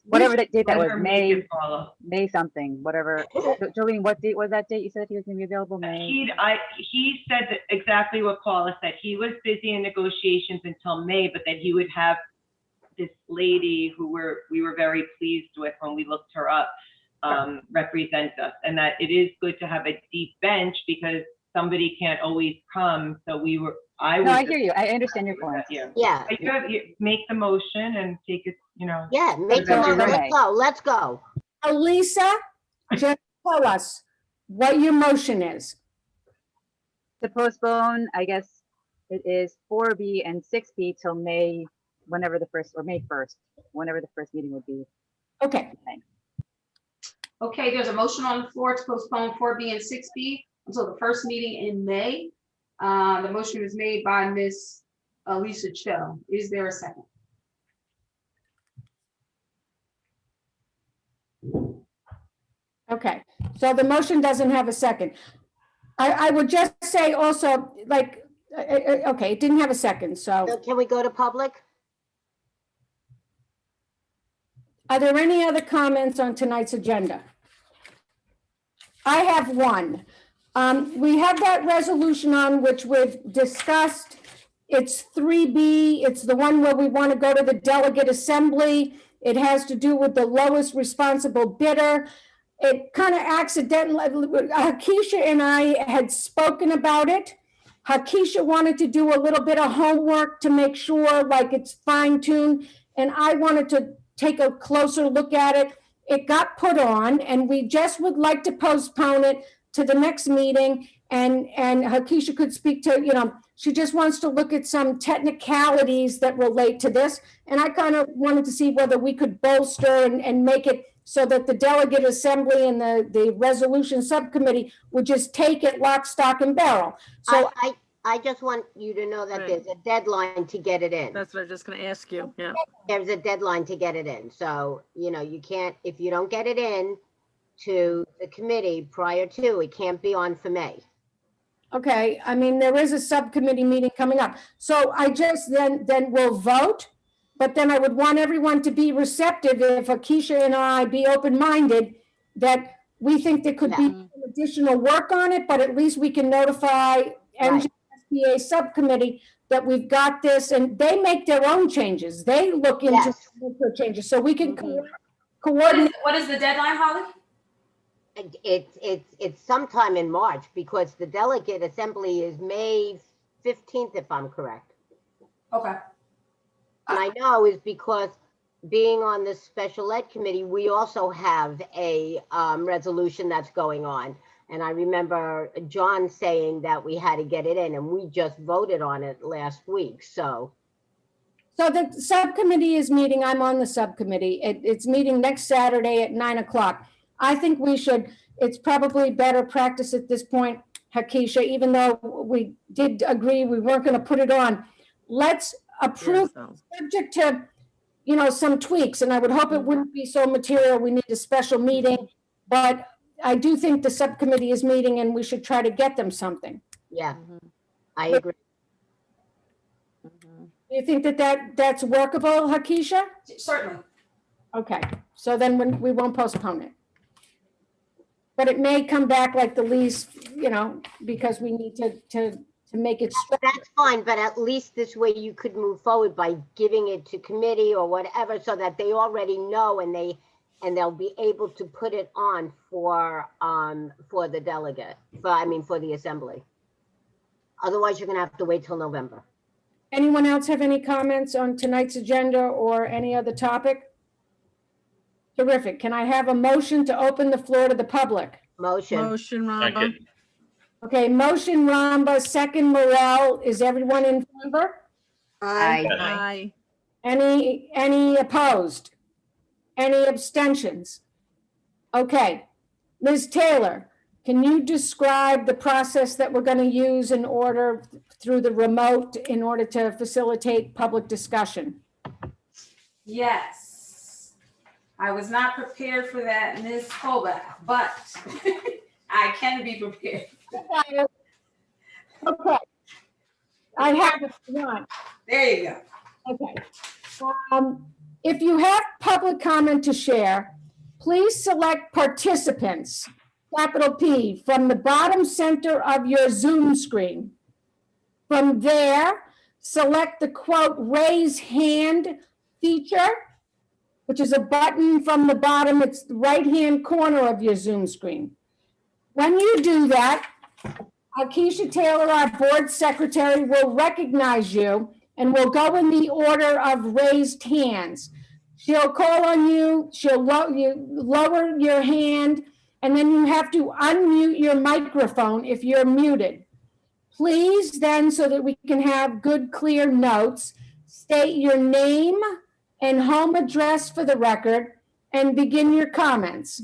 Whatever that date that was, May something, whatever. Jolene, what date was that date? You said he was going to be available May? He said exactly what Paula said. He was busy in negotiations until May, but that he would have this lady who we were very pleased with when we looked her up represent us, and that it is good to have a deep bench because somebody can't always come. So I hear you. I understand your point. Yeah. You make the motion and take it, Yeah, make the motion. Let's go. Elisa, just tell us what your motion is. To postpone, I guess it is 4B and 6B till May, whenever the first, or May 1st, whenever the first meeting would be. Okay. Okay, there's a motion on the floor to postpone 4B and 6B until the first meeting in May. The motion was made by Ms. Alicia Cho. Is there a second? Okay, so the motion doesn't have a second. I would just say also, like, okay, it didn't have a second, So so can we go to public? are there any other comments on tonight's agenda? I have one. We have that resolution on which we've discussed. It's 3B. It's the one where we want to go to the delegate assembly. It has to do with the lowest responsible bidder. It kind of accidentally, Hakisha and I had spoken about it. Hakisha wanted to do a little bit of homework to make sure like it's fine tuned. And I wanted to take a closer look at it. It got put on and we just would like to postpone it to the next meeting. And Hakisha could speak to, she just wants to look at some technicalities that relate to this. And I kind of wanted to see whether we could bolster and make it so that the delegate assembly and the resolution subcommittee would just take it lock, stock and barrel. So I just want you to know that Right. there's a deadline to get it in. That's what I was just gonna ask you, yeah. There's a deadline to get it in. So, you can't, if you don't get it in to the committee prior to, it can't be on for May. okay, I mean, there is a subcommittee meeting coming up. So I just then we'll vote. But then I would want everyone to be receptive if Hakisha and I be open-minded that we think there could be some additional work on it, but at least we can notify NJSBA subcommittee that we've got this and they make their own changes. They look into Yes. the changes so we can What coordinate. is the deadline, Holly? It's sometime in March because the delegate assembly is May 15th, if I'm correct. Okay. And I know is because being on the special ed committee, we also have a resolution that's going on. And I remember John saying that we had to get it in and we just voted on it last week, so. So the subcommittee is meeting, I'm on the subcommittee. It's meeting next Saturday at 9 o'clock. I think it's probably better practice at this point, Hakisha, even though we did agree we weren't going to put it on. Let's approve, subject to, some tweaks, and I would hope it wouldn't be so material. We need a special meeting, but I do think the subcommittee is meeting and we should try to get them something. Yeah, I agree. Do you think that's workable, Hakisha? Certainly. Okay, so then we won't postpone it. But it may come back like the lease, because we need to make it. That's fine, but at least this way you could move forward by giving it to committee or whatever, so that they already know and they'll be able to put it on for the delegate, for the assembly. Otherwise, you're gonna have to wait till November. Anyone else have any comments on tonight's agenda or any other topic? Terrific. Can I have a motion to open the floor to the public? Motion. Motion, Ramba. Second. Okay, motion Ramba, second Morel. Is everyone in favor? Aye. Aye. Any opposed? Any abstentions? Okay, Ms. Taylor, can you describe the process that we're going to use through the remote in order to facilitate public discussion? Yes. I was not prepared for that, Ms. Colbert, but I can be prepared. Okay. I have it if you want. There you go. Okay. If you have public comment to share, please select participants, capital P, from the bottom center of your Zoom screen. From there, select the quote, raise hand feature, which is a button from the bottom. It's the right-hand corner of your Zoom screen. When you do that, Hakisha Taylor, our board secretary, will recognize you and will go in the order of raised hands. She'll call on you, she'll lower your hand, and then you have to unmute your microphone if you're muted. Please then, so that we can have good, clear notes, state your name and home address for the record and begin your comments.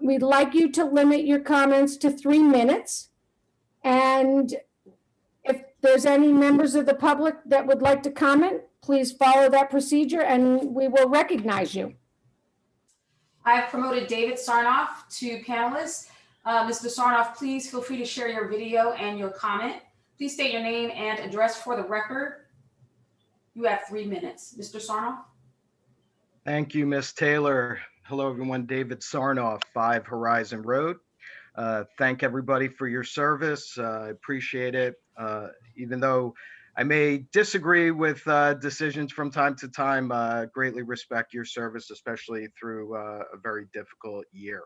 We'd like you to limit your comments to 3 minutes. And there's any members of the public that would like to comment, please follow that procedure and we will recognize you. I've promoted David Sarnoff to panelist. Mr. Sarnoff, please feel free to share your video and your comment. Please state your name and address for the record. You have 3 minutes. Mr. Sarnoff. Thank you, Ms. Taylor. Hello, everyone. David Sarnoff, 5 Horizon Road. Thank everybody for your service. I appreciate it. Even though I may disagree with decisions from time to time, greatly respect your service, especially through a very difficult year.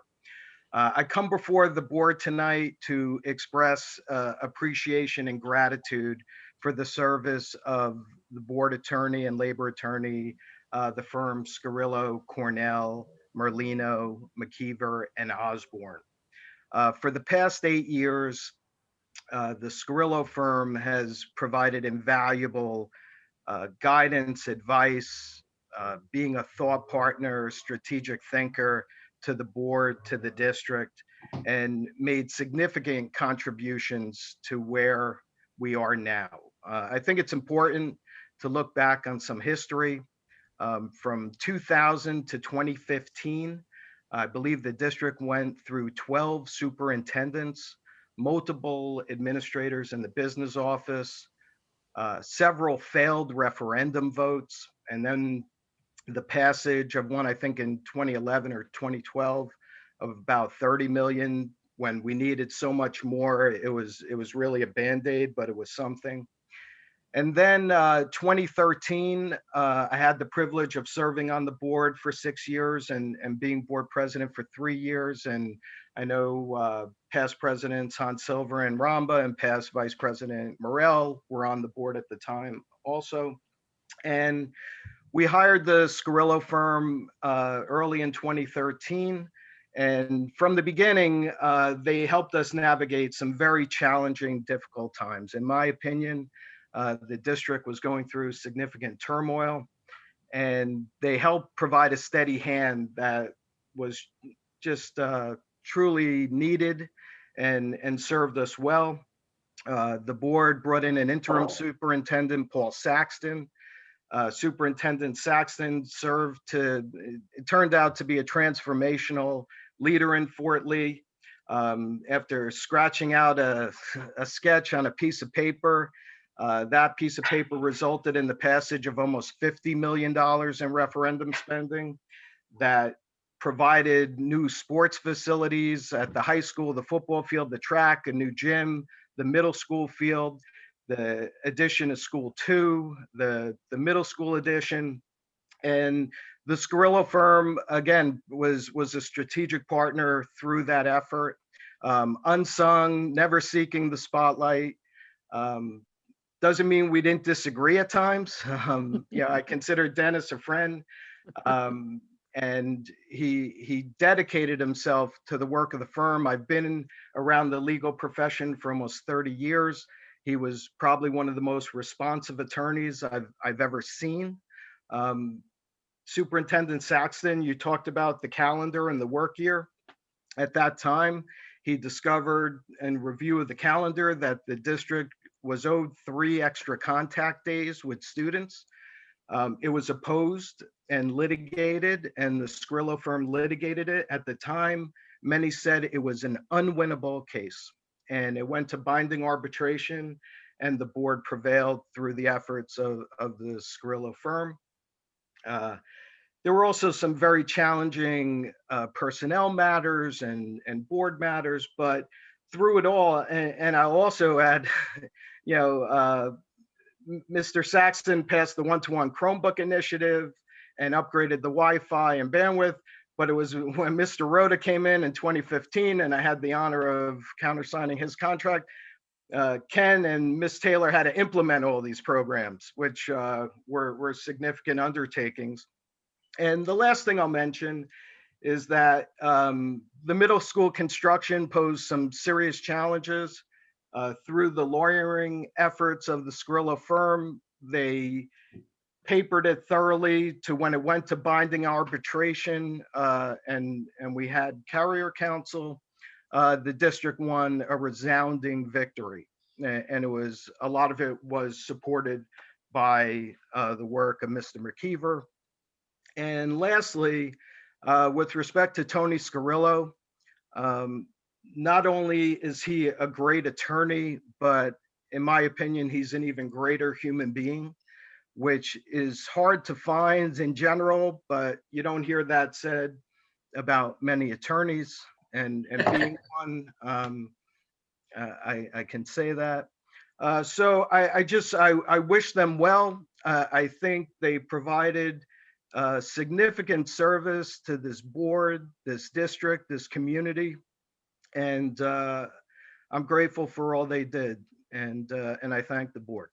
I come before the board tonight to express appreciation and gratitude for the service of the board attorney and labor attorney, the firm Scarillo, Cornell, Merlino, McKeever, and Osborne. For the past 8 years, the Scarillo firm has provided invaluable guidance, advice, being a thought partner, strategic thinker to the board, to the district, and made significant contributions to where we are now. I think it's important to look back on some history. From 2000 to 2015, I believe the district went through 12 superintendents, multiple administrators in the business office, several failed referendum votes, and then the passage of one, I think in 2011 or 2012, of about 30 million when we needed so much more. It was really a Band-Aid, but it was something. And then 2013, I had the privilege of serving on the board for 6 years and being board president for 3 years. And I know past presidents Hans Silver and Ramba and past Vice President Morel were on the board at the time also. And we hired the Scarillo firm early in 2013. And from the beginning, they helped us navigate some very challenging, difficult times. In my opinion, the district was going through significant turmoil, and they helped provide a steady hand that was just truly needed and served us well. The board brought in an interim superintendent, Paul Saxton. Superintendent Saxton it turned out to be a transformational leader in Fort Lee. After scratching out a sketch on a piece of paper, that piece of paper resulted in the passage of almost $50 million in referendum spending that provided new sports facilities at the high school, the football field, the track, a new gym, the middle school field, the addition of School 2, the middle school addition. And the Scarillo firm, again, was a strategic partner through that effort. Unsung, never seeking the spotlight. Doesn't mean we didn't disagree at times. I consider Dennis a friend. And he dedicated himself to the work of the firm. I've been around the legal profession for almost 30 years. He was probably one of the most responsive attorneys I've ever seen. Superintendent Saxton, you talked about the calendar and the work year. At that time, he discovered in review of the calendar that the district was owed 3 extra contact days with students. It was opposed and litigated, and the Scarillo firm litigated it. At the time, many said it was an unwinnable case, and it went to binding arbitration, and the board prevailed through the efforts of the Scarillo firm. There were also some very challenging personnel matters and board matters, but through it all, and I'll also add, Mr. Saxton passed the one-to-one Chromebook initiative and upgraded the Wi-Fi and bandwidth, but it was when Mr. Rhoda came in 2015 and I had the honor of countersigning his contract, Ken and Ms. Taylor had to implement all these programs, which were significant undertakings. And the last thing I'll mention is that the middle school construction posed some serious challenges. Through the lawyering efforts of the Scarillo firm, they papered it thoroughly to when it went to binding arbitration, and we had carrier counsel. The district won a resounding victory. and it was, a lot of it was supported by the work of Mr. McKeever. And lastly, with respect to Tony Scarillo, not only is he a great attorney, but in my opinion, he's an even greater human being, which is hard to find in general, but you don't hear that said about many attorneys, and being one, I can say that. So I wish them well. I think they provided significant service to this board, this district, this community, and I'm grateful for all they did, and I thank the board.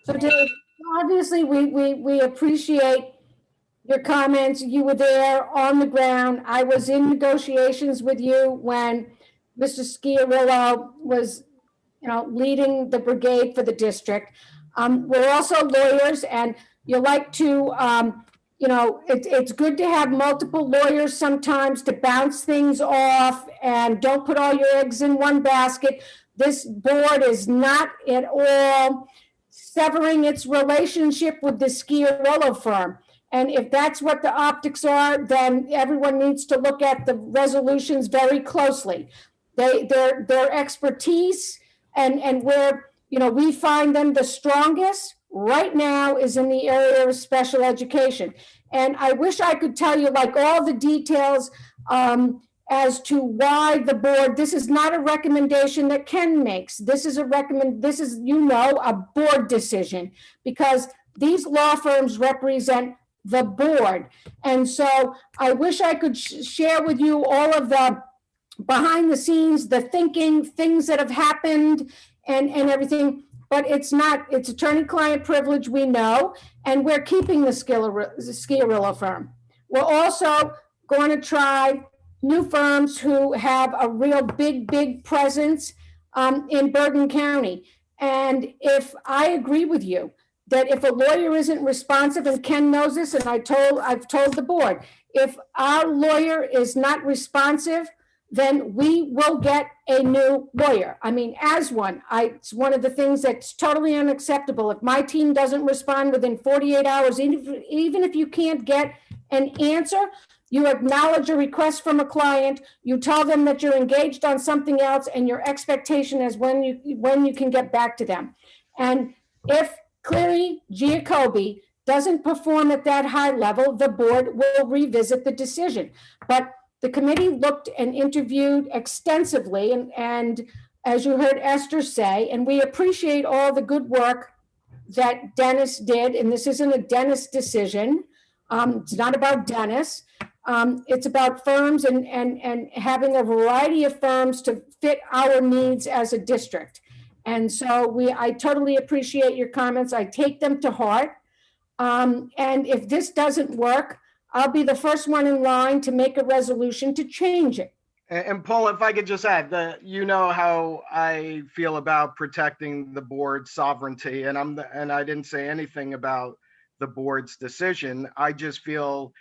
So Dave, obviously, we appreciate your comments. You were there on the ground. I was in negotiations with you when Mr. Sciarillo was, leading the brigade for the district. We're also lawyers, and you like to, it's good to have multiple lawyers sometimes to bounce things off, and don't put all your eggs in one basket. This board is not at all severing its relationship with the Sciarillo firm. And if that's what the optics are, then everyone needs to look at the resolutions very closely. Their expertise and where, we find them the strongest right now is in the area of special education. And I wish I could tell you like all the details as to why the board, this is not a recommendation that Ken makes. This is a board decision, because these law firms represent the board. And so I wish I could share with you all of the behind the scenes, the thinking, things that have happened and everything, but it's attorney-client privilege, we know, and we're keeping the Sciarillo firm. We're also going to try new firms who have a real big presence in Bergen County. And if I agree with you, that if a lawyer isn't responsive, and Ken knows this, and I've told the board, if our lawyer is not responsive, then we will get a new lawyer. I mean, as one, it's one of the things that's totally unacceptable. If my team doesn't respond within 48 hours, even if you can't get an answer, you acknowledge a request from a client, you tell them that you're engaged on something else, and your expectation is when you can get back to them. And if clearly Giacobbe doesn't perform at that high level, the board will revisit the decision. But the committee looked and interviewed extensively, and as you heard Esther say, and we appreciate all the good work that Dennis did, and this isn't a Dennis decision. It's not about Dennis. It's about firms and having a variety of firms to fit our needs as a district. And so I totally appreciate your comments. I take them to heart. And if this doesn't work, I'll be the first one in line to make a resolution to change it. And Paul, if I could just add that, how I feel about protecting the board's sovereignty, and I didn't say anything about the board's decision. I just feel,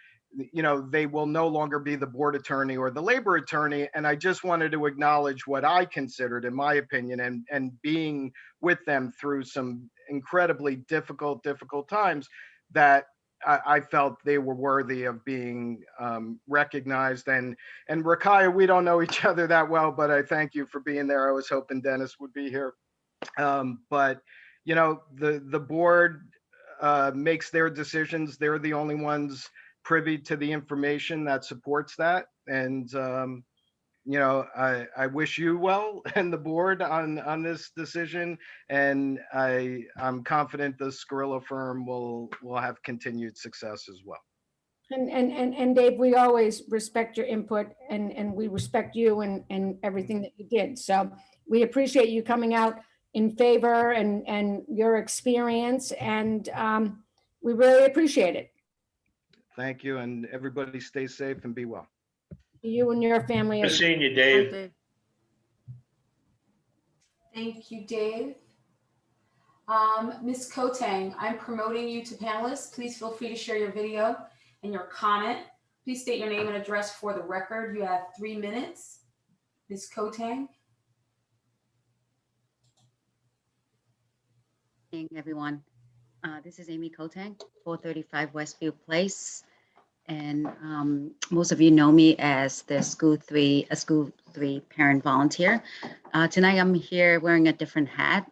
they will no longer be the board attorney or the labor attorney. And I just wanted to acknowledge what I considered, in my opinion, and being with them through some incredibly difficult times, that I felt they were worthy of being recognized. And Rakaya, we don't know each other that well, but I thank you for being there. I was hoping Dennis would be here. But the board makes their decisions. They're the only ones privy to the information that supports that. And I wish you well and the board on this decision, and I'm confident the Scarillo firm will have continued success as well. And Dave, we always respect your input, and we respect you and everything that you did. So we appreciate you coming out in favor and your experience, and we really appreciate it. Thank you, and everybody stay safe and be well. You and your family. Good seeing you, Dave. Thank you, Dave. Ms. Kotang, I'm promoting you to panelists. Please feel free to share your video and your comment. Please state your name and address for the record. You have 3 minutes. Ms. Kotang? Good evening, everyone. This is Amy Kotang, 435 Westview Place. And most of you know me as the School 3 parent volunteer. Tonight I'm here wearing a different hat.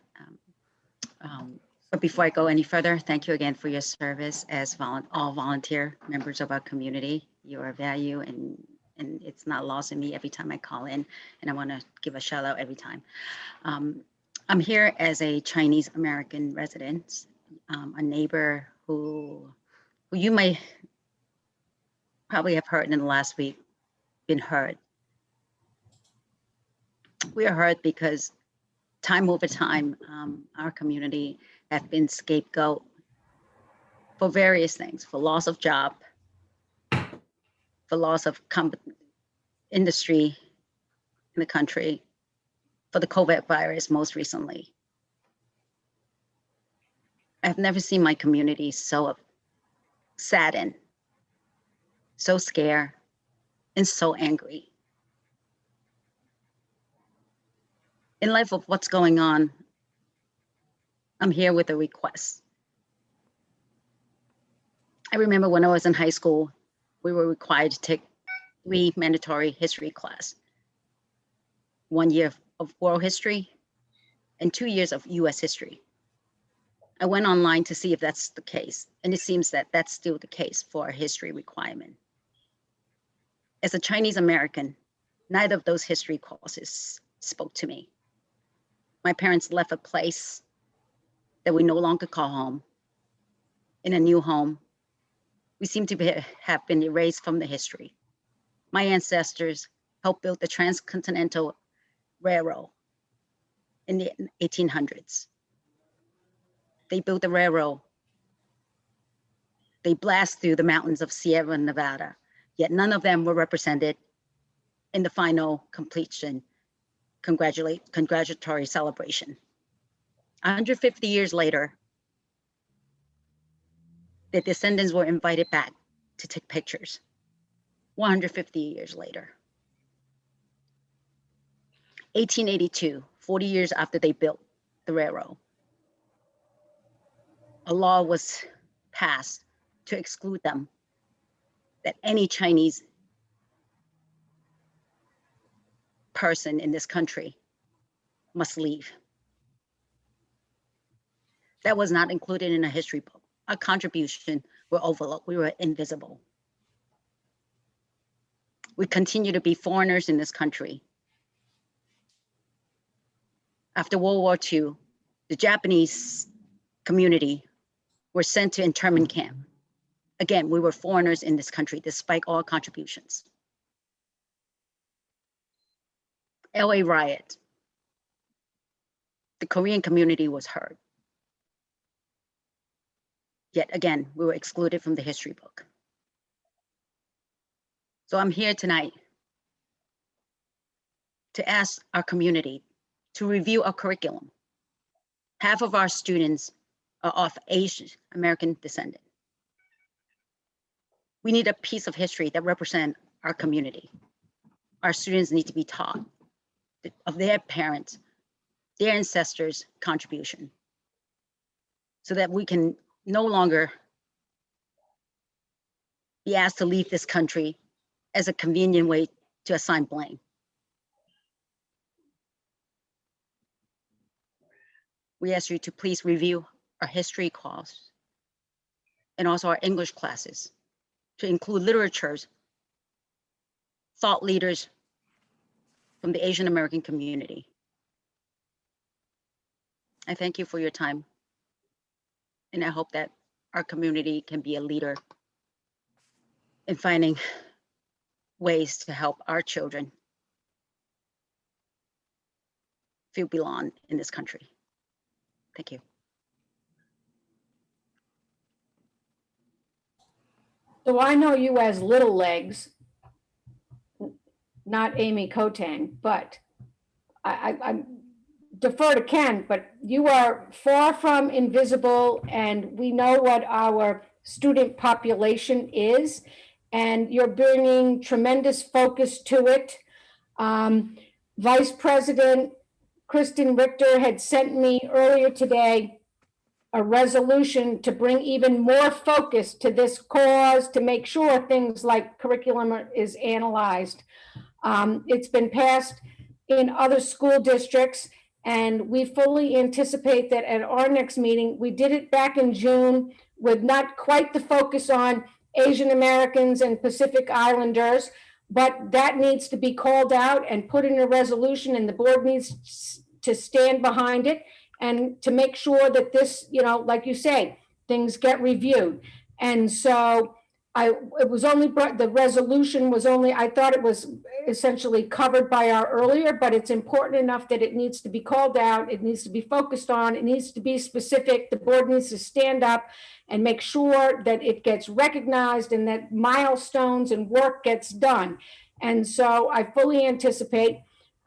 But before I go any further, thank you again for your service as all volunteer members of our community. You are value and it's not lost in me every time I call in, and I want to give a shout out every time. I'm here as a Chinese American resident, a neighbor who you may probably have heard in the last week, been hurt. We are hurt because time over time, our community have been scapegoat for various things, for loss of job, for loss of industry in the country, for the COVID virus most recently. I've never seen my community so saddened, so scared, and so angry. In light of what's going on, I'm here with a request. I remember when I was in high school, we were required to take 3 mandatory history class. 1 year of world history and 2 years of US history. I went online to see if that's the case, and it seems that that's still the case for a history requirement. As a Chinese American, neither of those history courses spoke to me. My parents left a place that we no longer call home in a new home. We seem to have been erased from the history. My ancestors helped build the Transcontinental Railroad in the 1800s. They built the railroad. They blast through the mountains of Sierra Nevada, yet none of them were represented in the final completion congratulatory celebration. 150 years later, the descendants were invited back to take pictures. 150 years later. 1882, 40 years after they built the railroad, a law was passed to exclude them, that any Chinese person in this country must leave. That was not included in a history book. Our contribution were overlooked. We were invisible. We continue to be foreigners in this country. After World War II, the Japanese community were sent to internment camp. Again, we were foreigners in this country despite all contributions. LA riot. The Korean community was hurt. Yet again, we were excluded from the history book. So I'm here tonight to ask our community to review our curriculum. Half of our students are of Asian American descent. We need a piece of history that represents our community. Our students need to be taught of their parents, their ancestors' contribution, so that we can no longer be asked to leave this country as a convenient way to assign blame. We ask you to please review our history course and also our English classes to include literatures, thought leaders from the Asian American community. I thank you for your time, and I hope that our community can be a leader in finding ways to help our children feel belong in this country. Thank you. So I know you as Little Legs, not Amy Kotang, but I defer to Ken, but you are far from invisible, and we know what our student population is, and you're bringing tremendous focus to it. Vice President Kristen Richter had sent me earlier today a resolution to bring even more focus to this cause, to make sure things like curriculum is analyzed. It's been passed in other school districts, and we fully anticipate that at our next meeting, we did it back in June with not quite the focus on Asian Americans and Pacific Islanders, but that needs to be called out and put in a resolution, and the board needs to stand behind it and to make sure that this, like you say, things get reviewed. And so the resolution was only, I thought it was essentially covered by our earlier, but it's important enough that it needs to be called out. It needs to be focused on, it needs to be specific. The board needs to stand up and make sure that it gets recognized and that milestones and work gets done. And so I fully anticipate,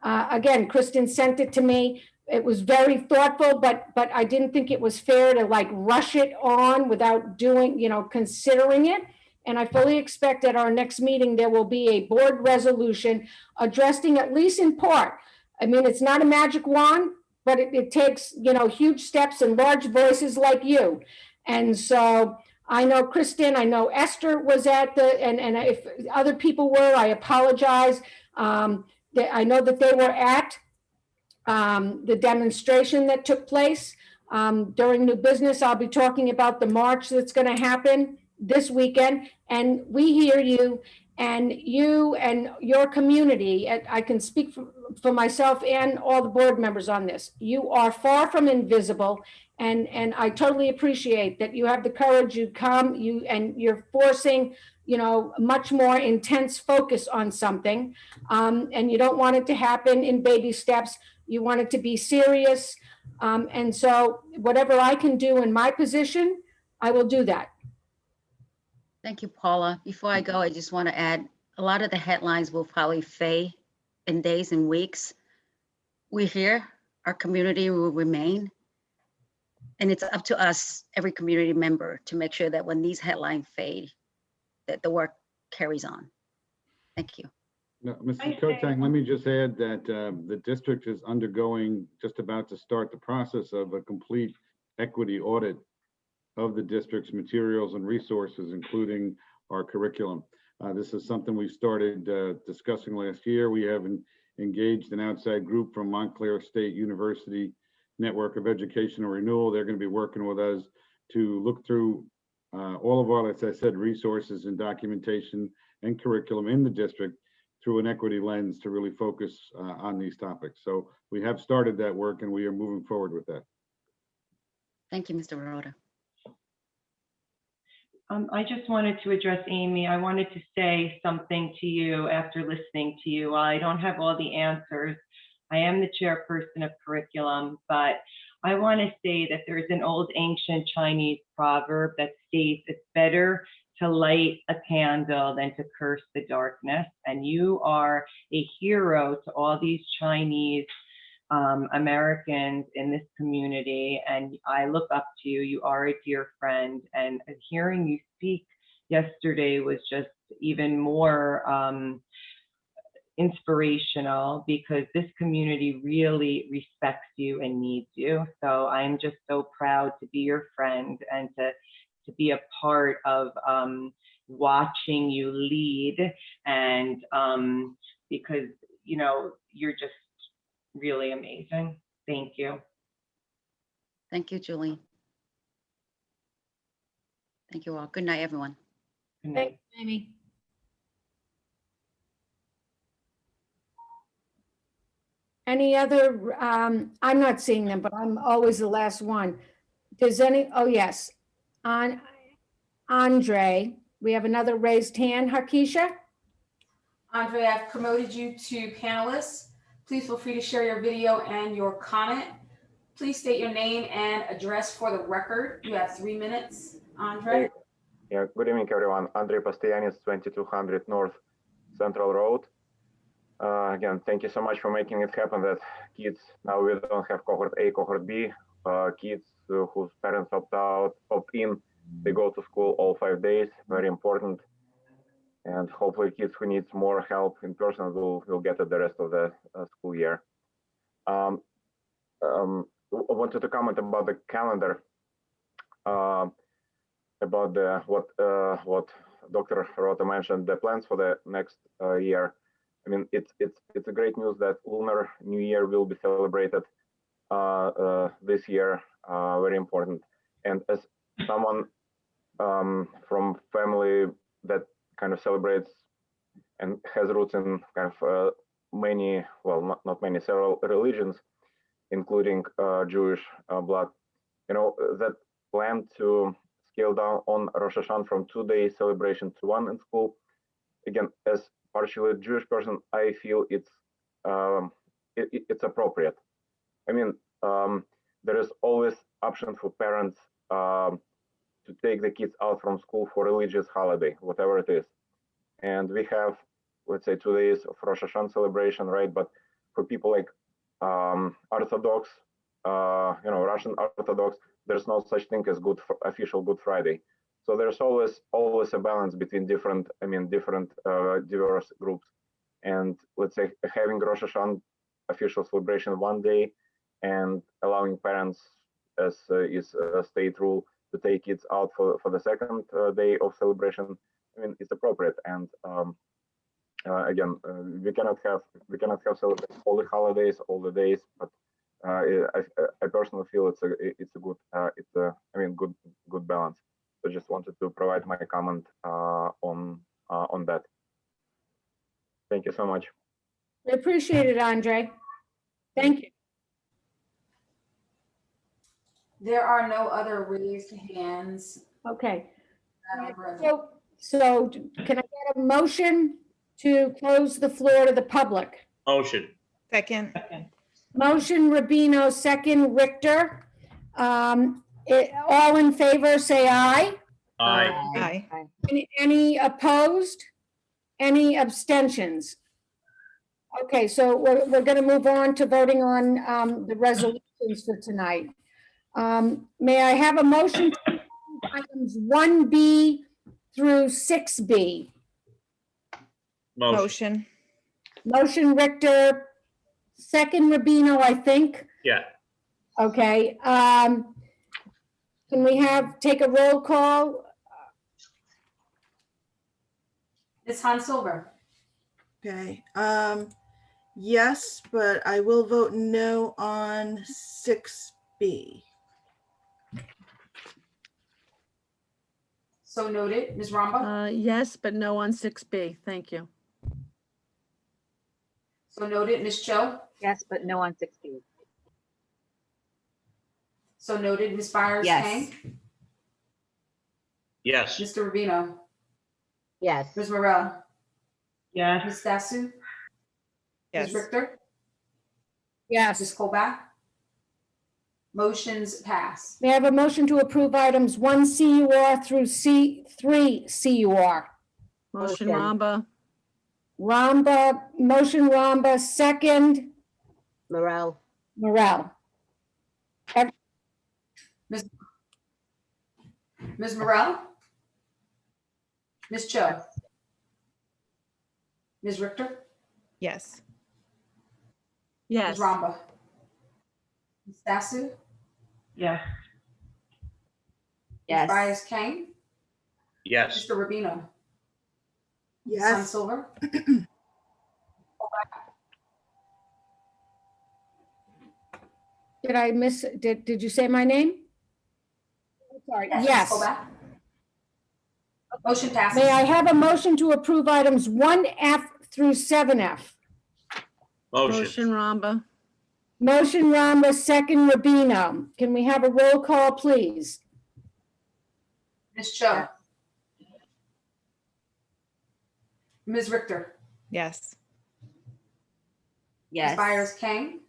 again, Kristen sent it to me. It was very thoughtful, but I didn't think it was fair to like rush it on without doing, considering it. And I fully expect at our next meeting, there will be a board resolution addressing, at least in part. I mean, it's not a magic wand, but it takes, huge steps and large voices like you. And so I know Kristen, I know Esther was at and if other people were, I apologize. I know that they were at the demonstration that took place during New Business. I'll be talking about the march that's going to happen this weekend, and we hear you and your community. I can speak for myself and all the board members on this. You are far from invisible, and I totally appreciate that you have the courage. You come, and you're forcing much more intense focus on something, and you don't want it to happen in baby steps. You want it to be serious. And so whatever I can do in my position, I will do that. Thank you, Paula. Before I go, I just want to add, a lot of the headlines will probably fade in days and weeks. We're here, our community will remain. And it's up to us, every community member, to make sure that when these headlines fade, that the work carries on. Thank you. No, Mrs. Kotang, let me just add that the district is undergoing, just about to start the process of a complete equity audit of the district's materials and resources, including our curriculum. This is something we started discussing last year. We have engaged an outside group from Montclair State University Network of Educational Renewal. They're going to be working with us to look through all of our, as I said, resources and documentation and curriculum in the district through an equity lens to really focus on these topics. So we have started that work and we are moving forward with that. Thank you, Mr. Rhoda. I just wanted to address Amy. I wanted to say something to you after listening to you. While I don't have all the answers, I am the chairperson of curriculum, but I want to say that there's an old ancient Chinese proverb that states it's better to light a candle than to curse the darkness. And you are a hero to all these Chinese Americans in this community, and I look up to you. You are a dear friend, and hearing you speak yesterday was just even more inspirational, because this community really respects you and needs you. So I'm just so proud to be your friend and to be a part of watching you lead, and because you're just really amazing. Thank you. Thank you, Julie. Thank you all. Good night, everyone. Good night. Thanks, Amy. Any other, I'm not seeing them, but I'm always the last one. Does oh yes, Andre, we have another raised hand. Harkeisha? Andre, I've promoted you to panelist. Please feel free to share your video and your comment. Please state your name and address for the record. You have 3 minutes, Andre. Yeah, good evening, everyone. Andre Pastianis, 2200 North Central Road. Again, thank you so much for making it happen that kids, now we don't have cohort A, cohort B, kids whose parents opt in, they go to school all 5 days, very important. and hopefully kids who need more help in person will get it the rest of the school year. I wanted to comment about the calendar, about what Dr. Rota mentioned, the plans for the next year. I mean, it's a great news that Lunar New Year will be celebrated this year. Very important. And as someone from family that kind of celebrates and has roots in kind of many, well, not many, several religions, including Jewish blood, you know, that plan to scale down on Rosh Hashanah from 2-day celebration to 1 in school. Again, as partially Jewish person, I feel it's appropriate. I mean, there is always option for parents to take the kids out from school for religious holiday, whatever it is. And we have, let's say, 2 days of Rosh Hashanah celebration, right? But for people like Orthodox, you know, Russian Orthodox, there's no such thing as official Good Friday. So there's always a balance between different diverse groups. And let's say having Rosh Hashanah official celebration 1 day and allowing parents, as is a state rule, to take kids out for the second day of celebration, I mean, it's appropriate. And again, we cannot have celebrate all the holidays, all the days, but I personally feel it's a good balance. So just wanted to provide my comment on that. Thank you so much. I appreciate it, Andre. Thank you. There are no other raised hands. Okay. Madam President. So can I get a motion to close the floor to the public? Motion. Second. Motion Rubino, second Richter. All in favor, say aye. Aye. Aye. Any opposed? Any abstentions? Okay, so we're going to move on to voting on the resolutions for tonight. May I have a motion to approve items 1B through 6B? Motion. Motion Richter, second Rubino, I think. Yeah. Okay. Can we take a roll call? Ms. Hans Silver. Okay, yes, but I will vote no on 6B. So noted. Ms. Ramba. Yes, but no on 6B. Thank you. So noted. Ms. Cho. Yes, but no on 6B. So noted. Ms. Byers Yes. Kang. Yes. Mr. Rubino. Yes. Ms. Morel. Yes. Ms. Dasu. Yes. Ms. Richter. Yes. Ms. Colback. Motions pass. May I have a motion to approve items 1 CUR through C3 CUR? Motion Motion. Ramba. Motion Ramba, second Morel. Morel. Ms. Morel. Ms. Cho. Ms. Richter. Yes. Yes. Ms. Ramba. Ms. Dasu. Yes. Ms. Byers Kang. Yes. Mr. Rubino. Ms. Yes. Hans Silver. Did I miss, did you say my name? Sorry, yes. Ms. Colback. Motion passes. May I have a motion to approve items 1F through 7F? Motion Ramba. Motion Ramba, second Rubino. Can we have a roll call, please? Ms. Cho. Ms. Richter. Yes. Ms. Byers Kang.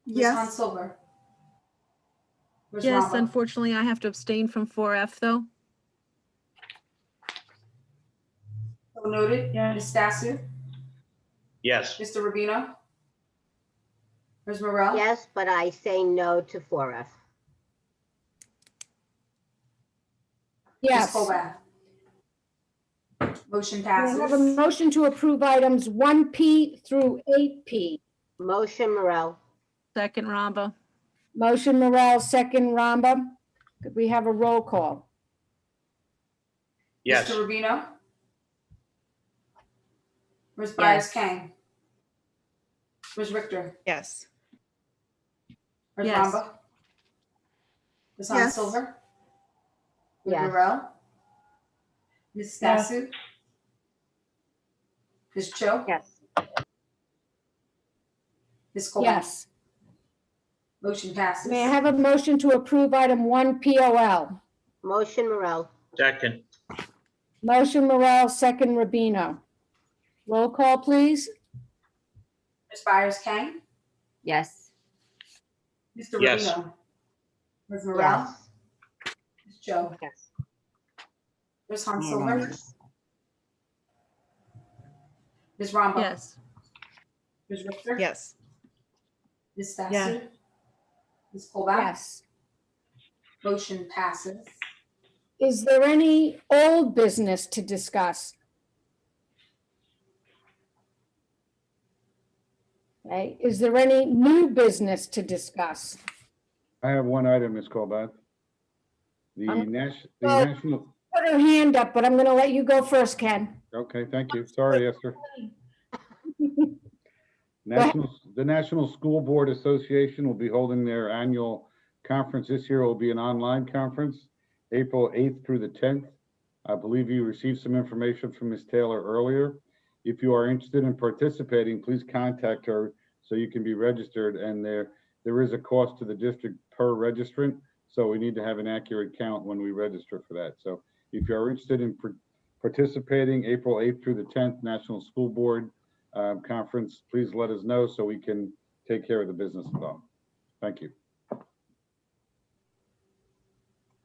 Ms. Yes. Hans Silver. Ms. Yes, Ramba. unfortunately, I have to abstain from 4F though. So noted. Ms. Dasu. Yes. Mr. Rubino. Ms. Morel. Yes, but I say no to 4F. Ms. Yes. Colback. Motion May I have a passes. motion to approve items 1P through 8P? Motion Morel. Second Ramba. Motion Morel, second Ramba. Could we have a roll call? Yes. Mr. Rubino. Ms. Yes. Byers Kane. Ms. Richter. Yes. Ms. Yes. Ramba. Ms. Yes. Silver. Ms. Yes. Morel. Ms. Stasu. Ms. Cho. Yes. Ms. Coleman. Yes. Motion passes. May I have a motion to approve item 1POL? Motion Morel. Second. Motion Morel, second Rubino. Roll call, please. Ms. Byers Kane. Yes. Mr. Yes. Rubino. Ms. Morel. Yes. Ms. Cho. Yes. Ms. Silver. Yes. Ms. Ramba. Yes. Ms. Richter. Yes. Ms. Stasu. Yeah. Ms. Colback. Yes. Motion passes. Is there any old business to discuss? Okay, is there any new business to discuss? I have one item, Ms. Colbert. The Um, national, Put her hand up, but I'm going to let you go first, Ken. okay, thank you. Sorry, Esther. ahead. The National School Board Association will be holding their annual conference. This year will be an online conference, April 8th through the 10th. I believe you received some information from Ms. Taylor earlier. If you are interested in participating, please contact her so you can be registered. And there is a cost to the district per registrant. So we need to have an accurate count when we register for that. So if you're interested in participating, April 8th through the 10th, National School Board Conference, please let us know so we can take care of the business involved. Thank you.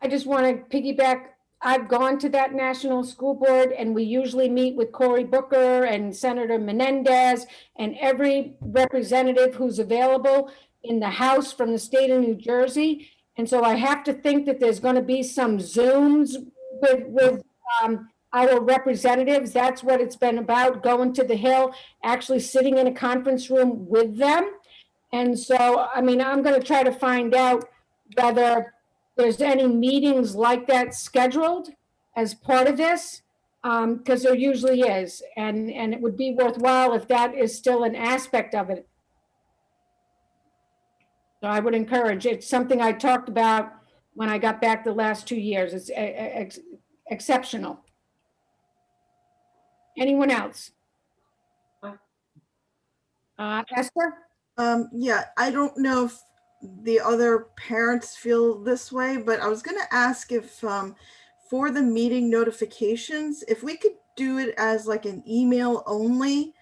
I just want to piggyback. I've gone to that National School Board and we usually meet with Cory Booker and Senator Menendez and every representative who's available in the House from the state of New Jersey. And so I have to think that there's going to be some Zooms with our representatives. That's what it's been about, going to the Hill, actually sitting in a conference room with them. And so, I mean, I'm going to try to find out whether there's any meetings like that scheduled as part of this, because there usually is. And it would be worthwhile if that is still an aspect of it. So I would encourage, it's something I talked about when I got back the last 2 years. It's exceptional. Anyone else? Esther? Yeah, I don't know if the other parents feel this way, but I was gonna ask if for the meeting notifications, if we could do it as like an email only,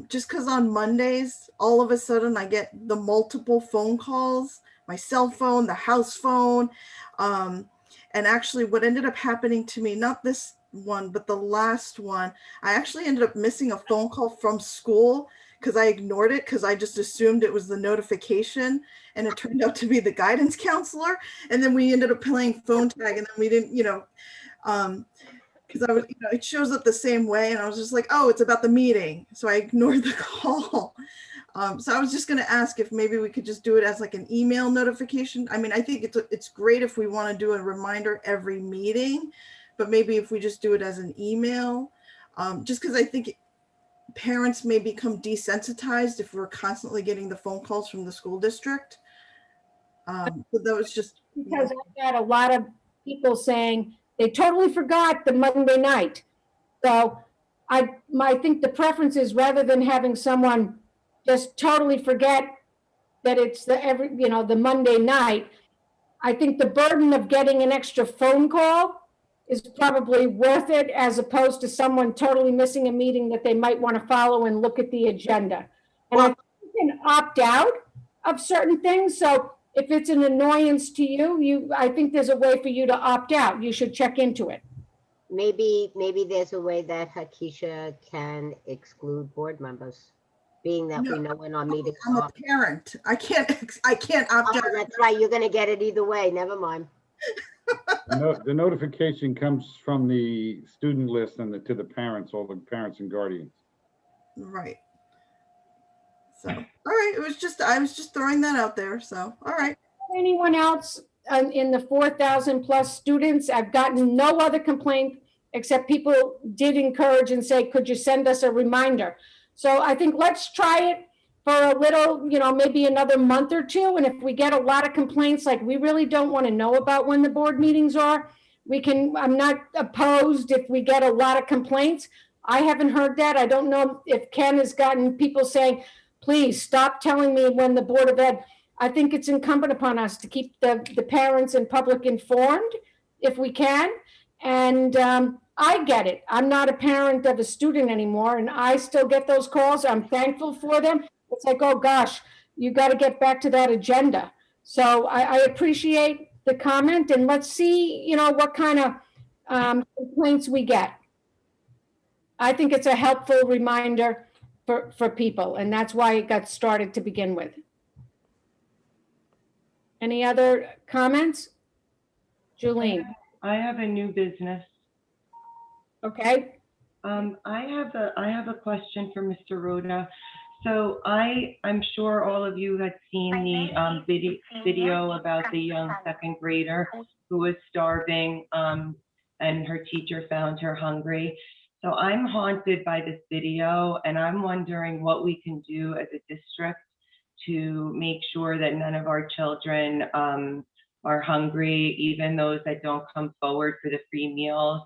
just because on Mondays, all of a sudden I get the multiple phone calls, my cell phone, the house phone. And actually what ended up happening to me, not this one, but the last one, I actually ended up missing a phone call from school because I ignored it because I just assumed it was the notification, and it turned out to be the guidance counselor. And then we ended up playing phone tag, and then we didn't, because I was, it shows up the same way, and I was just like, oh, it's about the meeting, so I ignored the call. So I was just going to ask if maybe we could just do it as like an email notification. I mean, I think it's great if we want to do a reminder every meeting, but maybe if we just do it as an email, just because I think parents may become desensitized if we're constantly getting the phone calls from the school district. But that was just because I've got a lot of people saying they totally forgot the Monday night. So I think the preference is, rather than having someone just totally forget that it's the Monday night, I think the burden of getting an extra phone call is probably worth it, as opposed to someone totally missing a meeting that they might want to follow and look at the agenda. And I think you can opt out of certain things. So if it's an annoyance to you, I think there's a way for you to opt out. You should check into it. Maybe there's a way that Hakisha can exclude board members, being that we know when our meetings I'm are. a parent. I can't opt out. That's right. You're going to get it either way. Never mind. The notification comes from the student list and to the parents, all the parents and guardians. Right. So, all right, I was just throwing that out there. So, all right. Anyone else in the 4,000 plus students? I've gotten no other complaint except people did encourage and say, could you send us a reminder? So I think let's try it for a little, maybe another month or two. And if we get a lot of complaints, like we really don't want to know about when the board meetings are, I'm not opposed if we get a lot of complaints. I haven't heard that. I don't know if Ken has gotten people saying, please stop telling me when the Board of Ed. I think it's incumbent upon us to keep the parents and public informed if we can. And I get it. I'm not a parent of a student anymore, and I still get those calls. I'm thankful for them. It's like, oh gosh, you got to get back to that agenda. So I appreciate the comment, and let's see, what kind of complaints we get. I think it's a helpful reminder for people, and that's why it got started to begin with. Any other comments? Julene? I have a new business. Okay. I have a question for Mr. Rhoda. So I'm sure all of you had seen the video about the young second grader who was starving and her teacher found her hungry. So I'm haunted by this video, and I'm wondering what we can do as a district to make sure that none of our children are hungry, even those that don't come forward for the free meals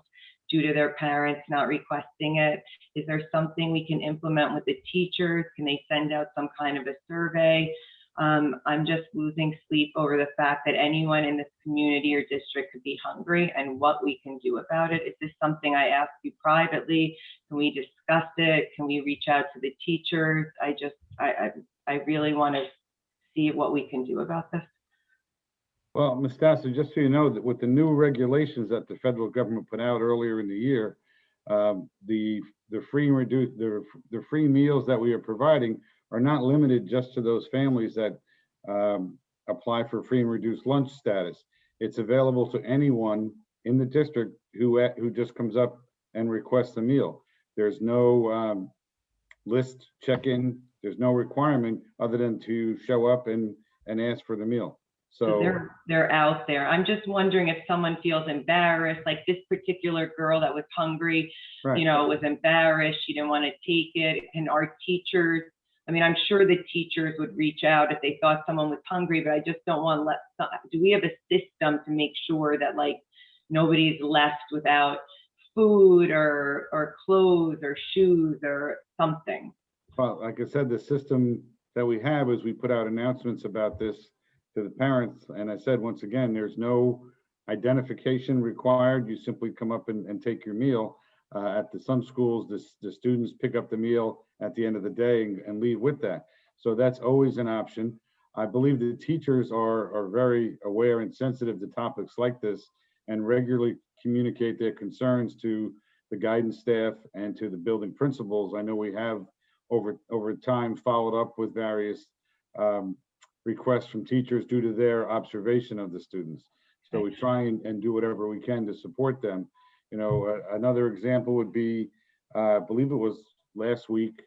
due to their parents not requesting it. Is there something we can implement with the teachers? Can they send out some kind of a survey? I'm just losing sleep over the fact that anyone in this community or district could be hungry and what we can do about it. Is this something I ask you privately? Can we discuss it? Can we reach out to the teachers? I really want to see what we can do about this. Well, Ms. Stassi, just so you know, that with the new regulations that the federal government put out earlier in the year, the free and reduced, the free meals that we are providing are not limited just to those families that apply for free and reduced lunch status. It's available to anyone in the district who just comes up and requests a meal. There's no list check-in. There's no requirement other than to show up and ask for the meal. So they're out there. I'm just wondering if someone feels embarrassed, like this particular girl that was hungry, right, was embarrassed. She didn't want to take it. And our teachers, I mean, I'm sure the teachers would reach out if they thought someone was hungry, but I just don't want to do we have a system to make sure that like nobody's left without food or clothes or shoes or something? Well, like I said, the system that we have is we put out announcements about this to the parents. And I said, once again, there's no identification required. You simply come up and take your meal. At some schools, the students pick up the meal at the end of the day and leave with that. So that's always an option. I believe the teachers are very aware and sensitive to topics like this and regularly communicate their concerns to the guidance staff and to the building principals. I know we have over time followed up with various requests from teachers due to their observation of the students. So we try and do whatever we can to support them. Another example would be, I believe it was last week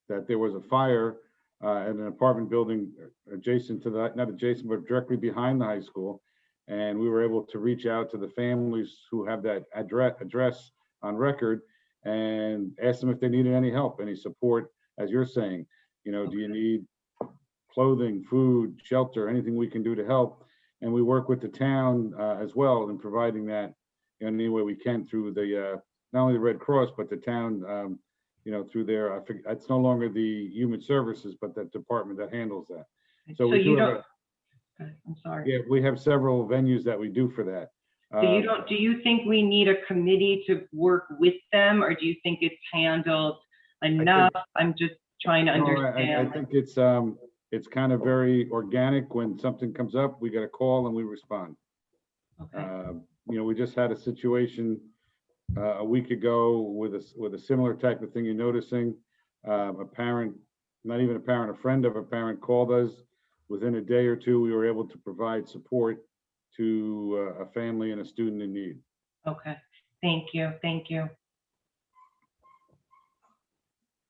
that there was a fire at an apartment building adjacent to the, not adjacent, but directly behind the high school. And we were able to reach out to the families who have that address on record and ask them if they needed any help, any support, as you're saying. Do you need clothing, food, shelter, anything we can do to help? And we work with the town as well in providing that in any way we can through the not only the Red Cross, but the town, through their, it's no longer the Human Services, but that department that handles that. So we do have I'm sorry. yeah, we have several venues that we do for that. So do you think we need a committee to work with them, or do you think it's handled enough? I'm just trying to understand. I think it's kind of very organic. When something comes up, we get a call and we respond. Okay. We just had a situation a week ago with a similar type of thing you're noticing. A parent, not even a parent, a friend of a parent called us. Within a day or two, we were able to provide support to a family and a student in need. Okay, thank you, thank you.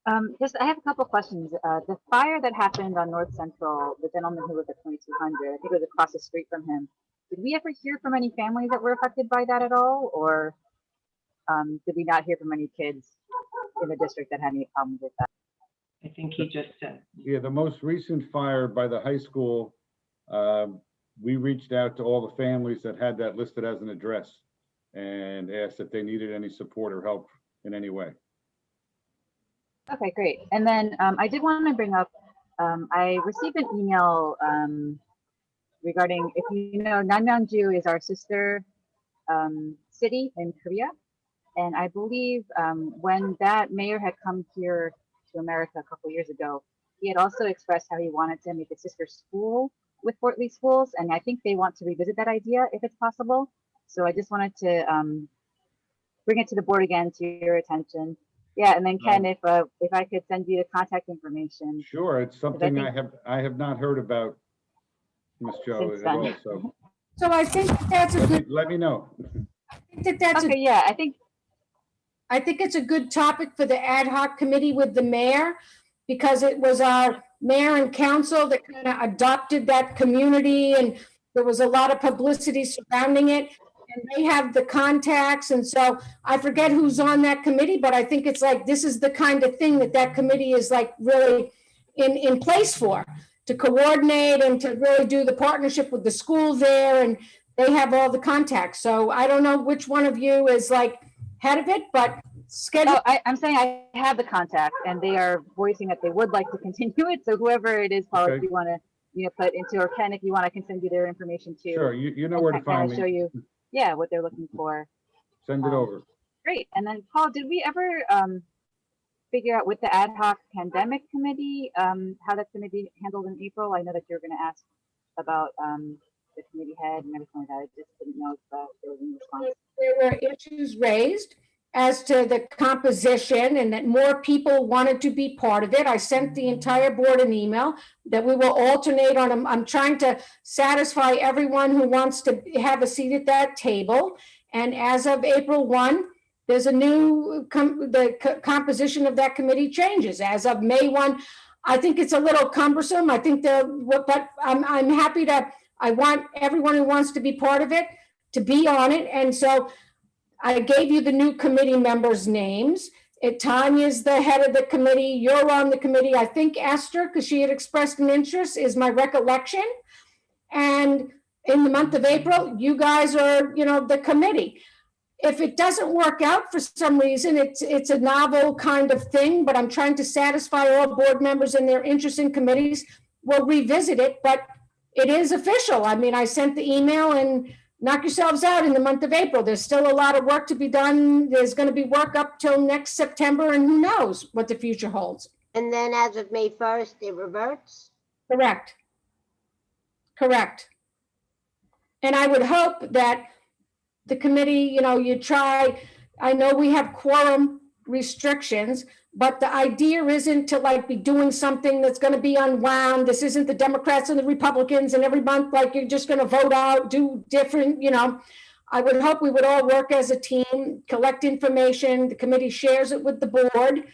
I have a couple questions. The fire that happened on North Central, the gentleman who lived at 2200, I think it was across the street from him. Did we ever hear from any families that were affected by that at all? Or did we not hear from any kids in the district that had any problems with that? I think he just said. Yeah, the most recent fire by the high school, we reached out to all the families that had that listed as an address and asked if they needed any support or help in any way. Okay, great. And then I did want to bring up, I received an email regarding, if you know, Namyangju is our sister city in Korea. And I believe when that mayor had come here to America a couple years ago, he had also expressed how he wanted to make a sister school with Fort Lee schools. And I think they want to revisit that idea if it's possible. So I just wanted to bring it to the board again to your attention. Yeah, and then Ken, if I could send you the contact information. Sure, it's something I have not heard about, Ms. Joe, at all. So I think that's a good. Let me know. I think that's okay. Yeah, I think it's a good topic for the ad hoc committee with the mayor, because it was our mayor and council that kind of adopted that community, and there was a lot of publicity surrounding it. And they have the contacts, and so I forget who's on that committee, but I think it's like, this is the kind of thing that committee is like really in place for, to coordinate and to really do the partnership with the school there, and they have all the contacts. So I don't know which one of you is like head of it, but schedule. Oh, I'm saying I have the contact, and they are voicing that they would like to continue it. So whoever it is, Paul, if you want to put into, or Ken, if you want, I can send you their information too. Sure, you know where to find me. Show you. Yeah, what they're looking for. Send it over. Great. And then Paul, did we ever figure out with the ad hoc pandemic committee, how that's going to be handled in April? I know that you're going to ask about the committee head and everything like that. I just didn't know if there was any response. There were issues raised as to the composition and that more people wanted to be part of it. I sent the entire board an email that we will alternate on them. I'm trying to satisfy everyone who wants to have a seat at that table. And as of April 1, there's a new, composition of that committee changes. As of May 1, I think it's a little cumbersome. I think but I'm happy to, I want everyone who wants to be part of it to be on it. And so I gave you the new committee members' names. Tanya's the head of the committee. You're on the committee. I think Esther, because she had expressed an interest, is my recollection. And in the month of April, you guys are, the committee. If it doesn't work out for some reason, it's a novel kind of thing, but I'm trying to satisfy all board members and their interest in committees. We'll revisit it, but it is official. I mean, I sent the email, and knock yourselves out in the month of April. There's still a lot of work to be done. There's going to be work up till next September, and who knows what the future holds. And then as of May 1st, it reverts? Correct. And I would hope that the committee, you try, I know we have quorum restrictions, but the idea isn't to like be doing something that's going to be unwound. This isn't the Democrats and the Republicans, and every month, like, you're just going to vote out, do different, I would hope we would all work as a team, collect information. The committee shares it with the board.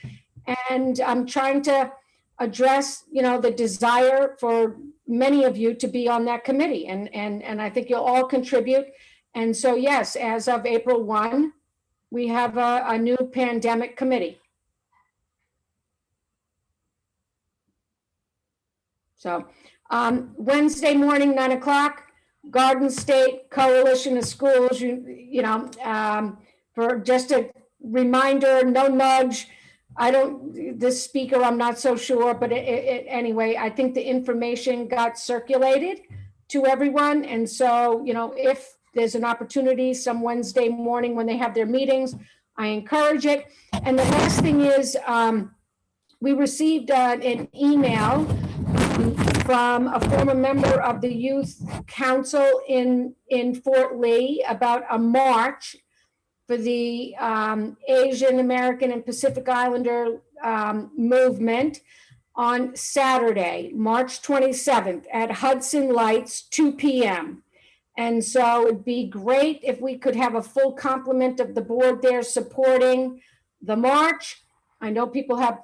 And I'm trying to address, the desire for many of you to be on that committee. And I think you'll all contribute. And so, yes, as of April 1, we have a new pandemic committee. So Wednesday morning, 9 o'clock, Garden State Coalition of Schools, for just a reminder, no nudge. This speaker, I'm not so sure, but anyway, I think the information got circulated to everyone. And so, if there's an opportunity some Wednesday morning when they have their meetings, I encourage it. And the last thing is, we received an email from a former member of the Youth Council in Fort Lee about a march for the Asian American and Pacific Islander movement on Saturday, March 27th at Hudson Lights, 2 p.m. And so it'd be great if we could have a full complement of the board there supporting the march. I know people have,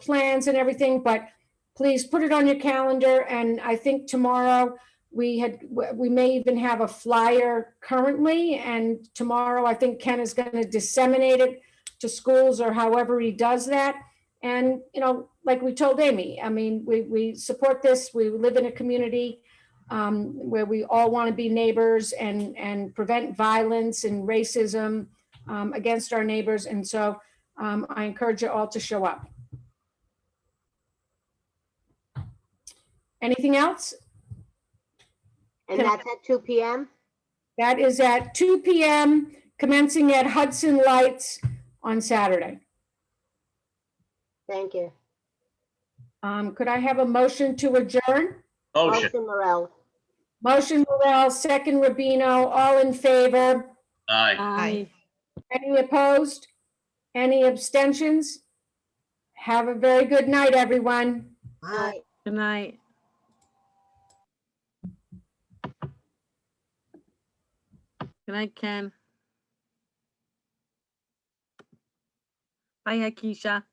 plans and everything, but please put it on your calendar. And I think tomorrow we may even have a flyer currently. And tomorrow I think Ken is going to disseminate it to schools or however he does that. And, like we told Amy, I mean, we support this. We live in a community where we all want to be neighbors and prevent violence and racism against our neighbors. And so I encourage you all to show up. Anything else? And that's at 2 p.m.? That is at 2 p.m. commencing at Hudson Lights on Saturday. Thank you. Could I have a motion to adjourn? Motion Morel. Motion Morel, second Rubino, all in favor? Aye. Any opposed? Any abstentions? Have a very good night, everyone. Aye. Good night. Good night, Ken. Bye, Keisha.